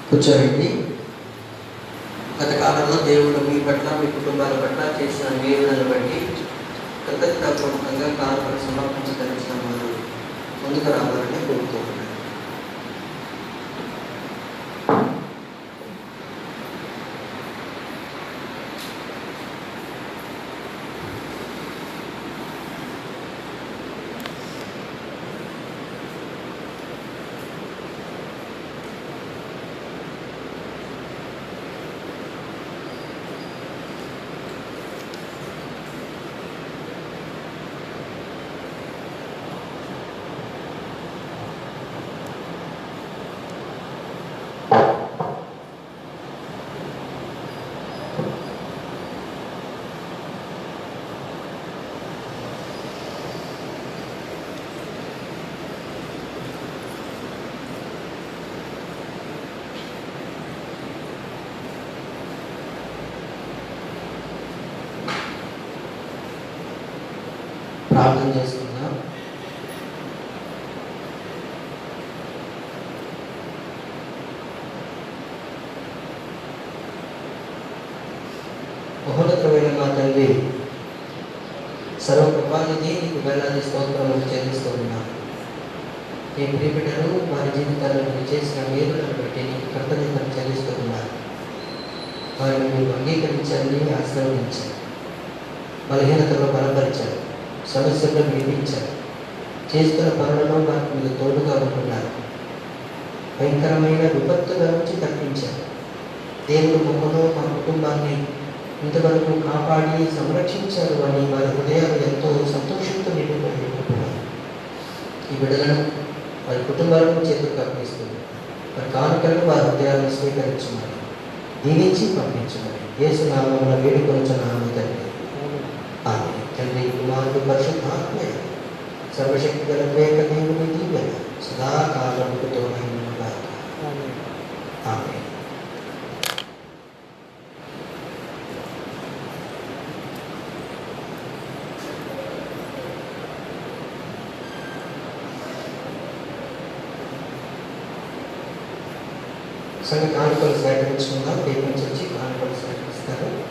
కూర్చోండి. గత కాలంలో దేవుడు మీ పట్ల మీ కుటుంబాల పట్ల చేసిన మేలులను బట్టి కృతజ్ఞతాపూర్వకంగా కానుకలు సమర్పించదలిచిన వారు ముందుకు రావాలని కోరుతున్నాను. ప్రార్థన చేసుకుందాం. మహోన్నతమైన మా తండ్రి, సర్వకృపానిధి, నీకు వేలాది స్తోత్రములు చెల్లిస్తూ ఉన్నాను. నీ ప్రియబిడ్డలు వారి జీవితాలను చేసిన మేలులను బట్టి నీకు కృతజ్ఞతలు చెల్లిస్తూ ఉన్నారు. వారిని మీరు అంగీకరించాలని ఆశీర్వదించారు. బలహీనతలో బలపరిచారు, సమస్యలను వినిపించారు. చేస్తున్న పనులను వారికి మీరు తోడుగా ఉంటున్నారు. భయంకరమైన విపత్తుల నుంచి తప్పించారు. దేవుడు మొక్కను మా కుటుంబాన్ని ఇంతవరకు కాపాడి సంరక్షించారు అని వారి హృదయాలు ఎంతో సంతోషంతో నిండిపోయినట్టున్నారు. ఈ బిడ్డలను వారి కుటుంబాలను చేతులకు అర్పిస్తుంది. వారి కానుకలను వారి హృదయాలను స్వీకరించున్నారు, దీవించి పంపించున్నారు. యేసు నామమున వేడుకొనుచున్నాము తండ్రి. ఆమె తండ్రి, కుమారుడు, పరిశుద్ధాత్మ సర్వశక్తి గల త్రేక దేవుని దీవెన సదాకాలముకు తోడైనగాక. ఆమె. సంఘ కానుకలు సేకరించుకుందాం. దీపం వచ్చి కానుకలు సేకరిస్తారు.